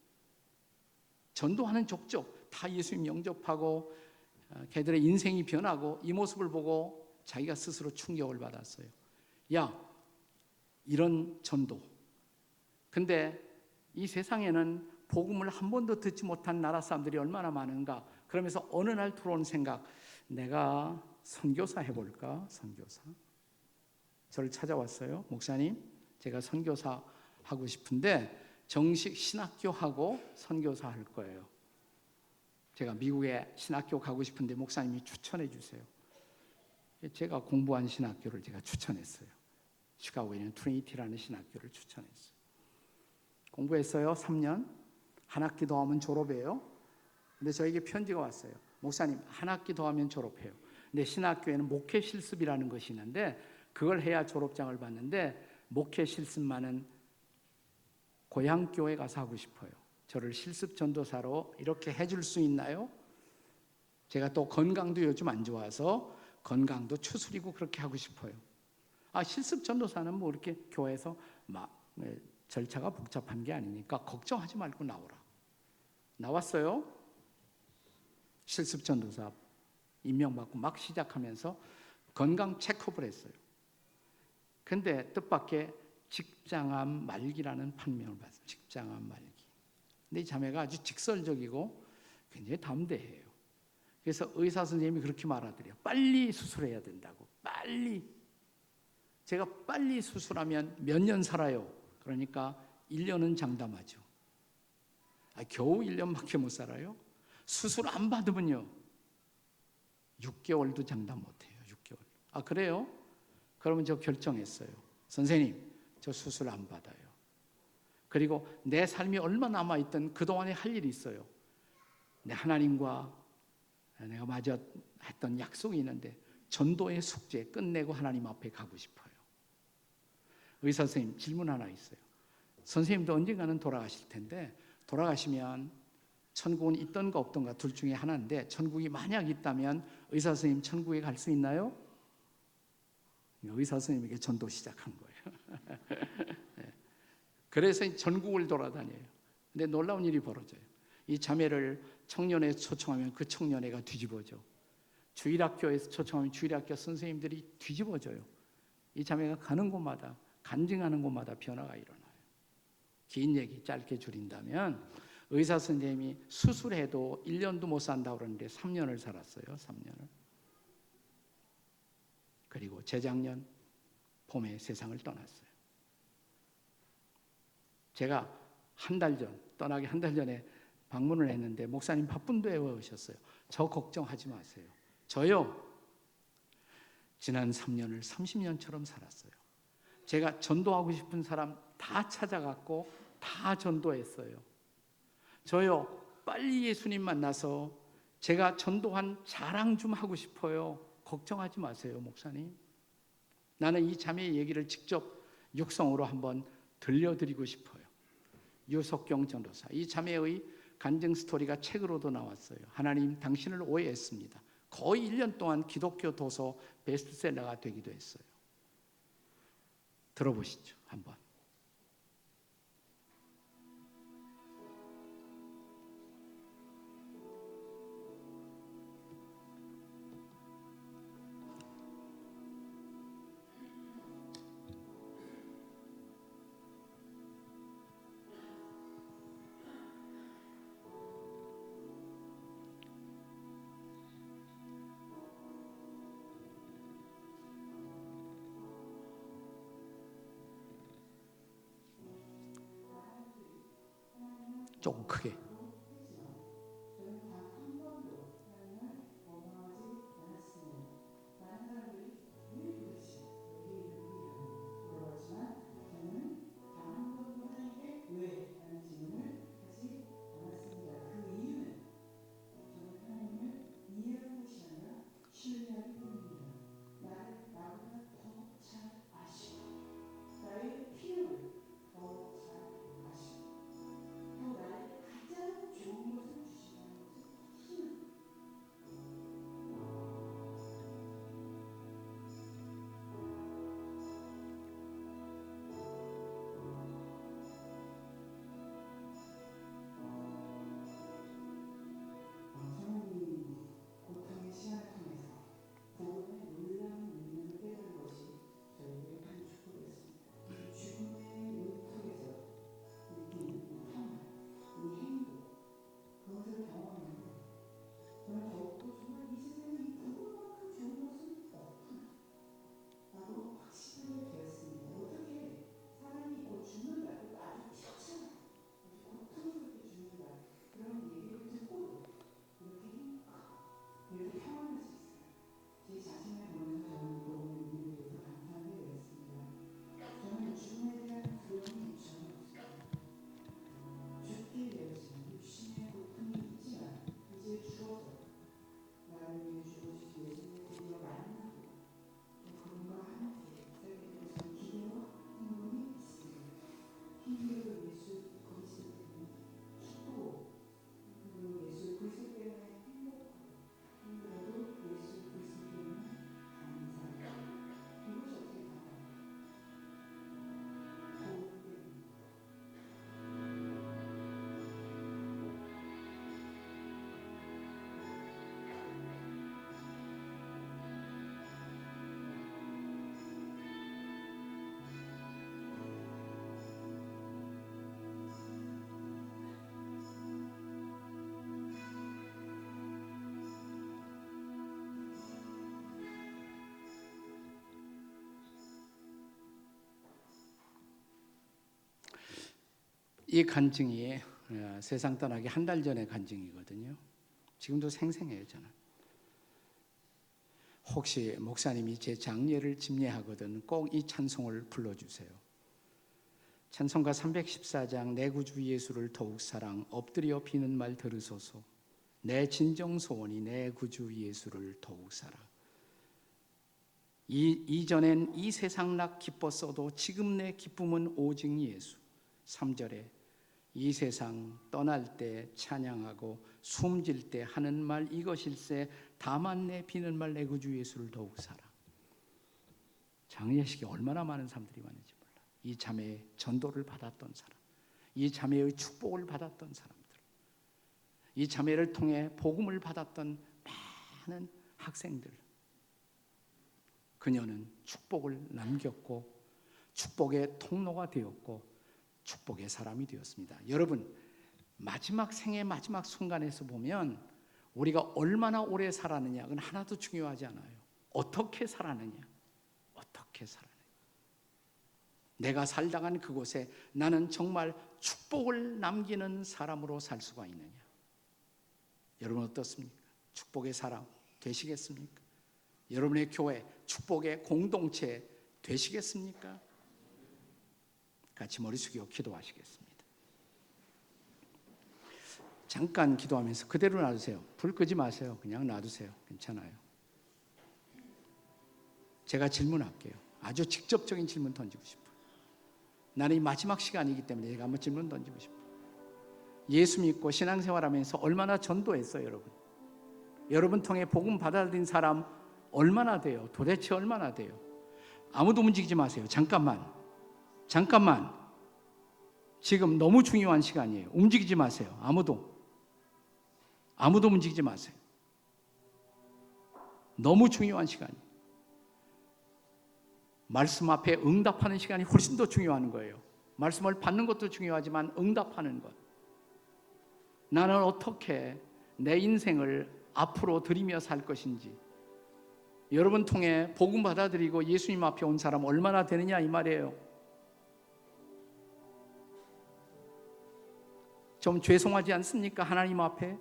전도하는 족족 다 예수님 영접하고 걔들의 인생이 변하고 이 모습을 보고 자기가 스스로 충격을 받았어요. 야, 이런 전도. 근데 이 세상에는 복음을 한 번도 듣지 못한 나라 사람들이 얼마나 많은가. 그러면서 어느 날 들어온 생각, 내가 선교사 해볼까? 선교사. 저를 찾아왔어요. 목사님, 제가 선교사 하고 싶은데 정식 신학교 하고 선교사 할 거예요. 제가 미국에 신학교 가고 싶은데 목사님이 추천해 주세요. 제가 공부한 신학교를 제가 추천했어요. 시카고에 있는 트리니티라는 신학교를 추천했어요. 공부했어요. 3년. 한 학기 더 하면 졸업해요. 근데 저에게 편지가 왔어요. 목사님, 한 학기 더 하면 졸업해요. 근데 신학교에는 목회 실습이라는 것이 있는데 그걸 해야 졸업장을 받는데 목회 실습만은 고향교회 가서 하고 싶어요. 저를 실습 전도사로 이렇게 해줄 수 있나요? 제가 또 건강도 요즘 안 좋아서 건강도 추스리고 그렇게 하고 싶어요. 실습 전도사는 뭐 이렇게 교회에서 막 절차가 복잡한 게 아니니까 걱정하지 말고 나오라. 나왔어요. 실습 전도사 임명받고 막 시작하면서 건강 체크업을 했어요. 근데 뜻밖의 직장암 말기라는 판명을 받았어요. 직장암 말기. 근데 이 자매가 아주 직설적이고 굉장히 담대해요. 그래서 의사 선생님이 그렇게 말하더래요. 빨리 수술해야 된다고. 빨리. 제가 빨리 수술하면 몇 년 살아요. 그러니까 1년은 장담하죠. 겨우 1년밖에 못 살아요? 수술 안 받으면요 6개월도 장담 못해요. 6개월. 그래요? 그러면 저 결정했어요. 선생님, 저 수술 안 받아요. 그리고 내 삶이 얼마 남아있든 그동안에 할 일이 있어요. 내 하나님과 내가 마저 했던 약속이 있는데 전도의 숙제 끝내고 하나님 앞에 가고 싶어요. 의사 선생님, 질문 하나 있어요. 선생님도 언젠가는 돌아가실 텐데 돌아가시면 천국은 있던가 없던가 둘 중에 하나인데, 천국이 만약 있다면 의사 선생님 천국에 갈 수 있나요? 의사 선생님에게 전도 시작한 거예요. 그래서 전국을 돌아다녀요. 근데 놀라운 일이 벌어져요. 이 자매를 청년회에 초청하면 그 청년회가 뒤집어져. 주일학교에서 초청하면 주일학교 선생님들이 뒤집어져요. 이 자매가 가는 곳마다, 간증하는 곳마다 변화가 일어나요. 긴 얘기 짧게 줄인다면, 의사 선생님이 수술해도 1년도 못 산다고 그러는데 3년을 살았어요. 3년을. 그리고 재작년 봄에 세상을 떠났어요. 제가 떠나기 한 달 전에 방문을 했는데 목사님 바쁜데 왜 오셨어요? 저 걱정하지 마세요. 저요, 지난 3년을 30년처럼 살았어요. 제가 전도하고 싶은 사람 다 찾아갔고 다 전도했어요. 저요, 빨리 예수님 만나서 제가 전도한 자랑 좀 하고 싶어요. 걱정하지 마세요, 목사님. 나는 이 자매의 얘기를 직접 육성으로 한번 들려드리고 싶어요. 유석경 전도사, 이 자매의 간증 스토리가 책으로도 나왔어요. 하나님 당신을 오해했습니다. 거의 1년 동안 기독교 도서 베스트셀러가 되기도 했어요. 들어보시죠, 한번. 조금 크게. 이 간증이 세상 떠나기 한 달 전의 간증이거든요. 지금도 생생해요, 저는. 혹시 목사님이 제 장례를 집례하거든 꼭 이 찬송을 불러주세요. 찬송가 314장 내 구주 예수를 더욱 사랑 엎드려 비는 말 들으소서 내 진정 소원이 내 구주 예수를 더욱 사랑. 이전엔 이 세상 낙 기뻤어도 지금 내 기쁨은 오직 예수. 3절에 이 세상 떠날 때 찬양하고 숨질 때 하는 말 이것일세 다만 내 비는 말 내 구주 예수를 더욱 사랑. 장례식에 얼마나 많은 사람들이 왔는지 몰라. 이 자매의 전도를 받았던 사람, 이 자매의 축복을 받았던 사람들, 이 자매를 통해 복음을 받았던 많은 학생들. 그녀는 축복을 남겼고 축복의 통로가 되었고 축복의 사람이 되었습니다. 여러분, 마지막 생의 마지막 순간에서 보면 우리가 얼마나 오래 살았느냐 그건 하나도 중요하지 않아요. 어떻게 살았느냐, 어떻게 살았느냐. 내가 살다간 그곳에 나는 정말 축복을 남기는 사람으로 살 수가 있느냐. 여러분 어떻습니까? 축복의 사람 되시겠습니까? 여러분의 교회 축복의 공동체 되시겠습니까? 같이 머리 숙이고 기도하시겠습니다. 잠깐 기도하면서 그대로 놔두세요. 불 끄지 마세요. 그냥 놔두세요. 괜찮아요. 제가 질문할게요. 아주 직접적인 질문 던지고 싶어요. 나는 이 마지막 시간이기 때문에 제가 한번 질문 던지고 싶어요. 예수 믿고 신앙생활하면서 얼마나 전도했어요, 여러분? 여러분 통해 복음 받아들인 사람 얼마나 돼요? 도대체 얼마나 돼요? 아무도 움직이지 마세요. 잠깐만. 지금 너무 중요한 시간이에요. 움직이지 마세요. 아무도 움직이지 마세요. 너무 중요한 시간이에요. 말씀 앞에 응답하는 시간이 훨씬 더 중요한 거예요. 말씀을 받는 것도 중요하지만 응답하는 것. 나는 어떻게 내 인생을 앞으로 드리며 살 것인지. 여러분 통해 복음 받아들이고 예수님 앞에 온 사람 얼마나 되느냐 이 말이에요. 좀 죄송하지 않습니까? 하나님 앞에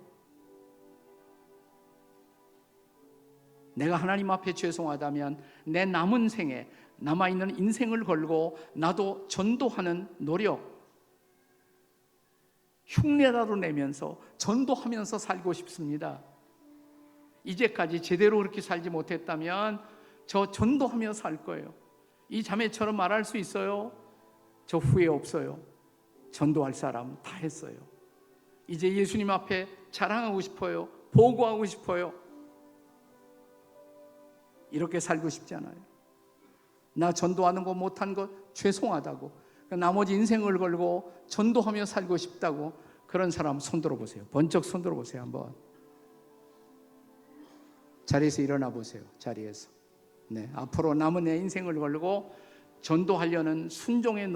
내가 하나님 앞에 죄송하다면 내 남은 생에 남아있는 인생을 걸고 나도 전도하는 노력, 흉내라도 내면서 전도하면서 살고 싶습니다. 이제까지 제대로 그렇게 살지 못했다면 저 전도하며 살 거예요. 이 자매처럼 말할 수 있어요. 저 후회 없어요. 전도할 사람 다 했어요. 이제 예수님 앞에 자랑하고 싶어요. 보고하고 싶어요. 이렇게 살고 싶지 않아요. 나 전도하는 거 못한 거 죄송하다고, 나머지 인생을 걸고 전도하며 살고 싶다고, 그런 사람 손 들어보세요. 번쩍 손 들어보세요. 한번 자리에서 일어나 보세요. 자리에서. 네, 앞으로 남은 내 인생을 걸고 전도하려는 순종의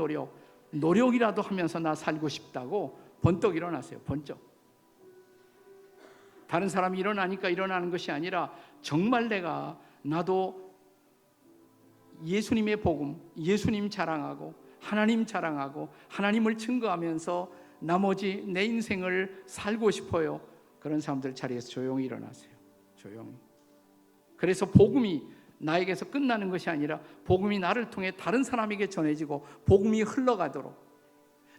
노력이라도 하면서 나 살고 싶다고 번쩍 일어나세요. 번쩍. 다른 사람이 일어나니까 일어나는 것이 아니라 정말 나도 예수님의 복음, 예수님 자랑하고 하나님 자랑하고 하나님을 증거하면서 나머지 내 인생을 살고 싶어요. 그런 사람들 자리에서 조용히 일어나세요. 조용히. 그래서 복음이 나에게서 끝나는 것이 아니라 복음이 나를 통해 다른 사람에게 전해지고 복음이 흘러가도록,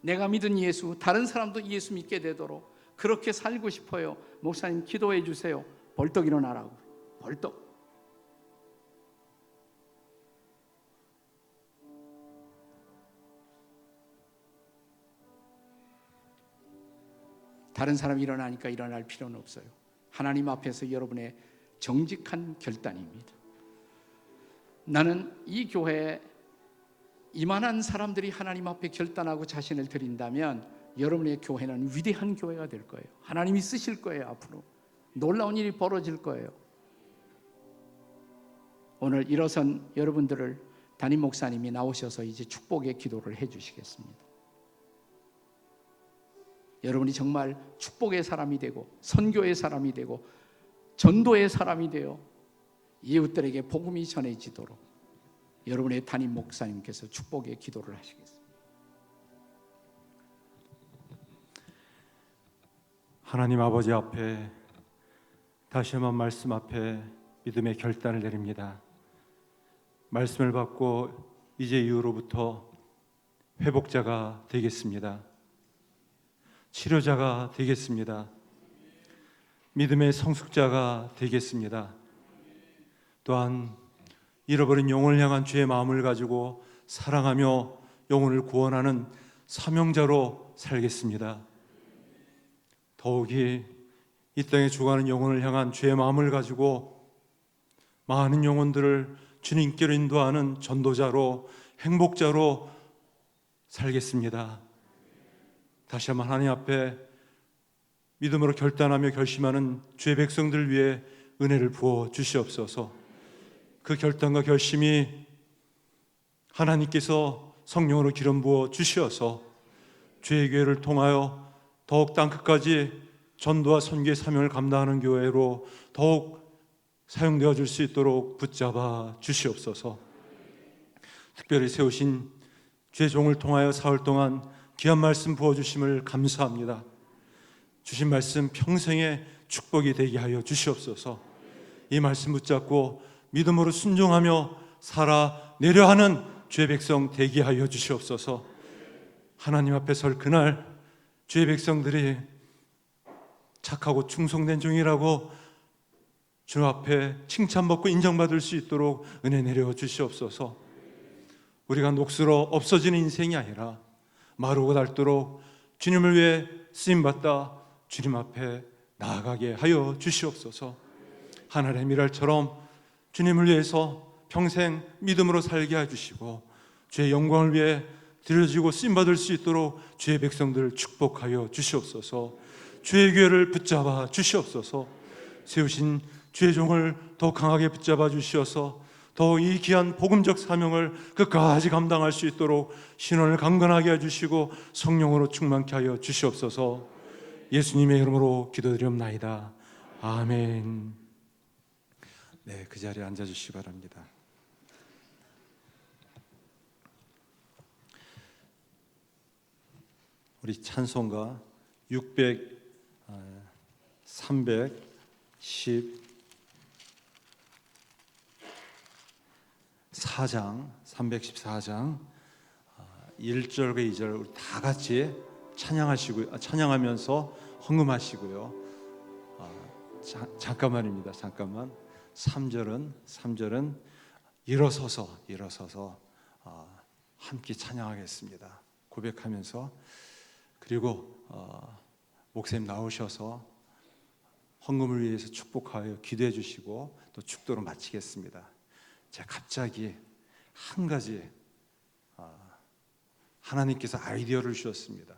내가 믿은 예수, 다른 사람도 예수 믿게 되도록 그렇게 살고 싶어요. 목사님 기도해 주세요. 벌떡 일어나라고. 벌떡. 다른 사람이 일어나니까 일어날 필요는 없어요. 하나님 앞에서 여러분의 정직한 결단입니다. 나는 이 교회에 이만한 사람들이 하나님 앞에 결단하고 자신을 드린다면 여러분의 교회는 위대한 교회가 될 거예요. 하나님이 쓰실 거예요. 앞으로 놀라운 일이 벌어질 거예요. 오늘 일어선 여러분들을 담임 목사님이 나오셔서 이제 축복의 기도를 해주시겠습니다. 여러분이 정말 축복의 사람이 되고 선교의 사람이 되고 전도의 사람이 되어 이웃들에게 복음이 전해지도록 여러분의 담임 목사님께서 축복의 기도를 하시겠습니다. 하나님 아버지 앞에 다시 한번 말씀 앞에 믿음의 결단을 내립니다. 말씀을 받고 이제 이후로부터 회복자가 되겠습니다. 치료자가 되겠습니다. 믿음의 성숙자가 되겠습니다. 또한 잃어버린 영혼을 향한 주의 마음을 가지고 사랑하며 영혼을 구원하는 사명자로 살겠습니다. 더욱이 이 땅에 죽어가는 영혼을 향한 주의 마음을 가지고 많은 영혼들을 주님께로 인도하는 전도자로, 행복자로 살겠습니다. 다시 한번 하나님 앞에 믿음으로 결단하며 결심하는 주의 백성들 위해 은혜를 부어 주시옵소서. 그 결단과 결심이 하나님께서 성령으로 기름 부어 주시어서 주의 교회를 통하여 더욱 땅끝까지 전도와 선교의 사명을 감당하는 교회로 더욱 사용되어 줄 수 있도록 붙잡아 주시옵소서. 특별히 세우신 주의 종을 통하여 사흘 동안 귀한 말씀 부어주심을 감사합니다. 주신 말씀 평생의 축복이 되게 하여 주시옵소서. 이 말씀 붙잡고 믿음으로 순종하며 살아내려 하는 주의 백성 되게 하여 주시옵소서. 하나님 앞에 설 그날 주의 백성들이 착하고 충성된 종이라고 주 앞에 칭찬받고 인정받을 수 있도록 은혜 내려 주시옵소서. 우리가 녹슬어 없어지는 인생이 아니라 마르고 닳도록 주님을 위해 쓰임받다 주님 앞에 나아가게 하여 주시옵소서. 하늘의 미랄처럼 주님을 위해서 평생 믿음으로 살게 해주시고 주의 영광을 위해 드려지고 쓰임받을 수 있도록 주의 백성들을 축복하여 주시옵소서. 주의 교회를 붙잡아 주시옵소서. 세우신 주의 종을 더 강하게 붙잡아 주시어서 더 이 귀한 복음적 사명을 끝까지 감당할 수 있도록 신원을 강건하게 해주시고 성령으로 충만케 하여 주시옵소서. 예수님의 이름으로 기도드리옵나이다. 아멘. 네, 그 자리에 앉아주시기 바랍니다. 우리 찬송가 314장 1절과 2절 우리 다 같이 찬양하면서 헌금하시고요. 잠깐만입니다. 잠깐만. 3절은 일어서서 함께 찬양하겠습니다. 고백하면서. 그리고 목사님 나오셔서 헌금을 위해서 축복하여 기도해 주시고 또 축도로 마치겠습니다. 제가 갑자기 한 가지 하나님께서 아이디어를 주셨습니다.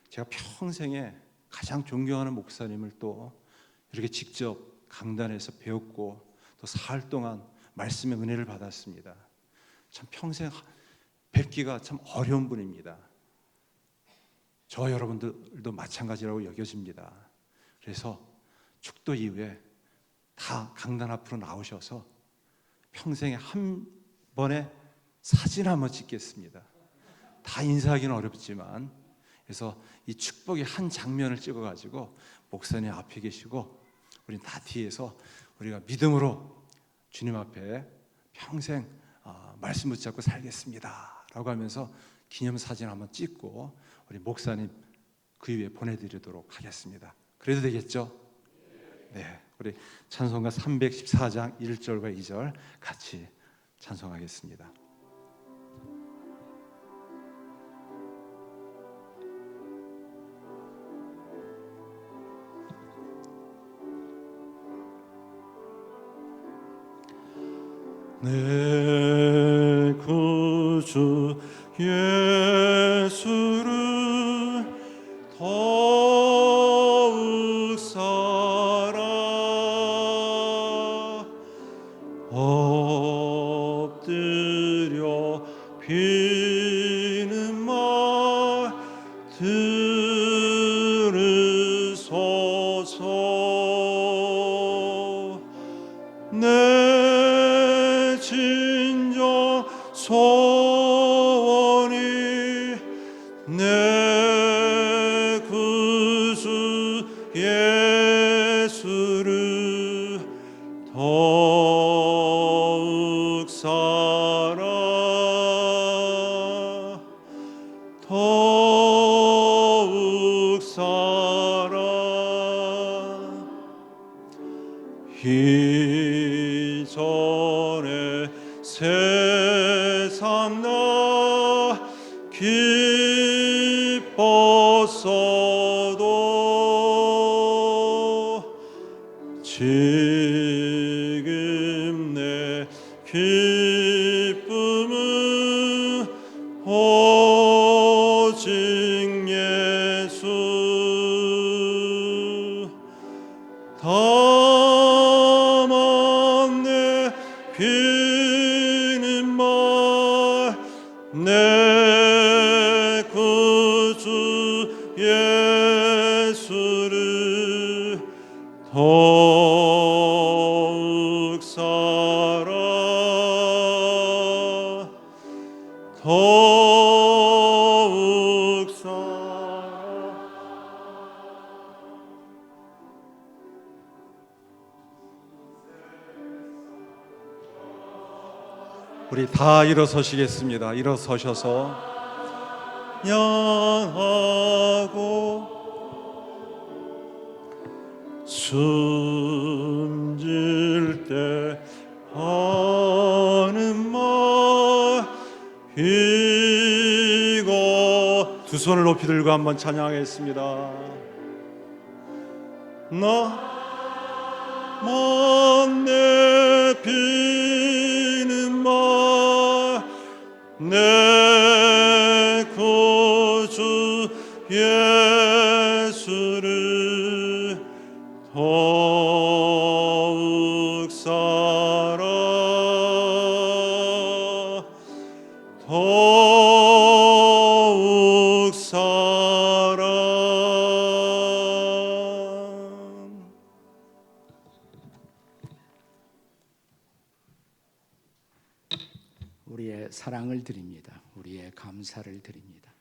제가 평생에 가장 존경하는 목사님을 또 이렇게 직접 강단에서 배웠고 또 사흘 동안 말씀의 은혜를 받았습니다. 참 평생 뵙기가 참 어려운 분입니다. 저 여러분들도 마찬가지라고 여겨집니다. 그래서 축도 이후에 다 강단 앞으로 나오셔서 평생에 한 번에 사진 한번 찍겠습니다. 다 인사하기는 어렵지만, 그래서 이 축복의 한 장면을 찍어가지고 목사님 앞에 계시고 우린 다 뒤에서 우리가 믿음으로 주님 앞에 평생 말씀 붙잡고 살겠습니다 라고 하면서 기념사진 한번 찍고 우리 목사님 그 위에 보내드리도록 하겠습니다. 그래도 되겠죠? 네, 우리 찬송가 314장 1절과 2절 같이 찬송하겠습니다. 내 구주 예수를 더욱 사랑 엎드려 비는 말 들으소서. 내 진정 소원이 내 구주 예수를 더욱 사랑 더욱 사랑 이전에 세상 나 길 기뻤어도 지금 내 기쁨은 오직 예수. 다만 내 비는 말 내 구주 예수를 더욱 사랑 더욱 사랑. 우리 다 일어서시겠습니다. 일어서셔서 양하고 숨질 때 하는 말 이거 두 손을 높이 들고 한번 찬양하겠습니다. 나만 내 비는 말 내 구주 예수를 더욱 사랑 더욱 사랑. 우리의 사랑을 드립니다. 우리의 감사를 드립니다.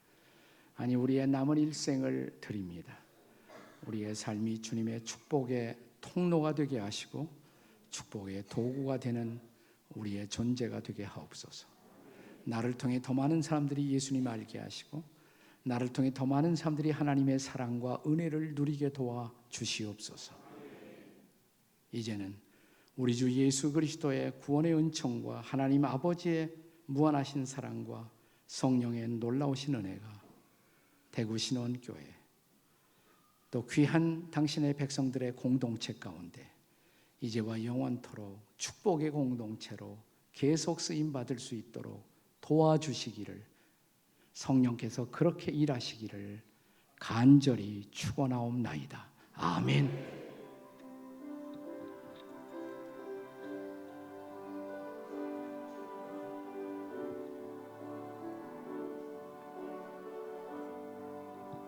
아니, 우리의 남은 일생을 드립니다. 우리의 삶이 주님의 축복의 통로가 되게 하시고 축복의 도구가 되는 우리의 존재가 되게 하옵소서. 나를 통해 더 많은 사람들이 예수님 알게 하시고 나를 통해 더 많은 사람들이 하나님의 사랑과 은혜를 누리게 도와 주시옵소서. 이제는 우리 주 예수 그리스도의 구원의 은총과 하나님 아버지의 무한하신 사랑과 성령의 놀라우신 은혜가 대구 신원교회 또 귀한 당신의 백성들의 공동체 가운데 이제와 영원토록 축복의 공동체로 계속 쓰임받을 수 있도록 도와주시기를, 성령께서 그렇게 일하시기를 간절히 축원하옵나이다. 아멘.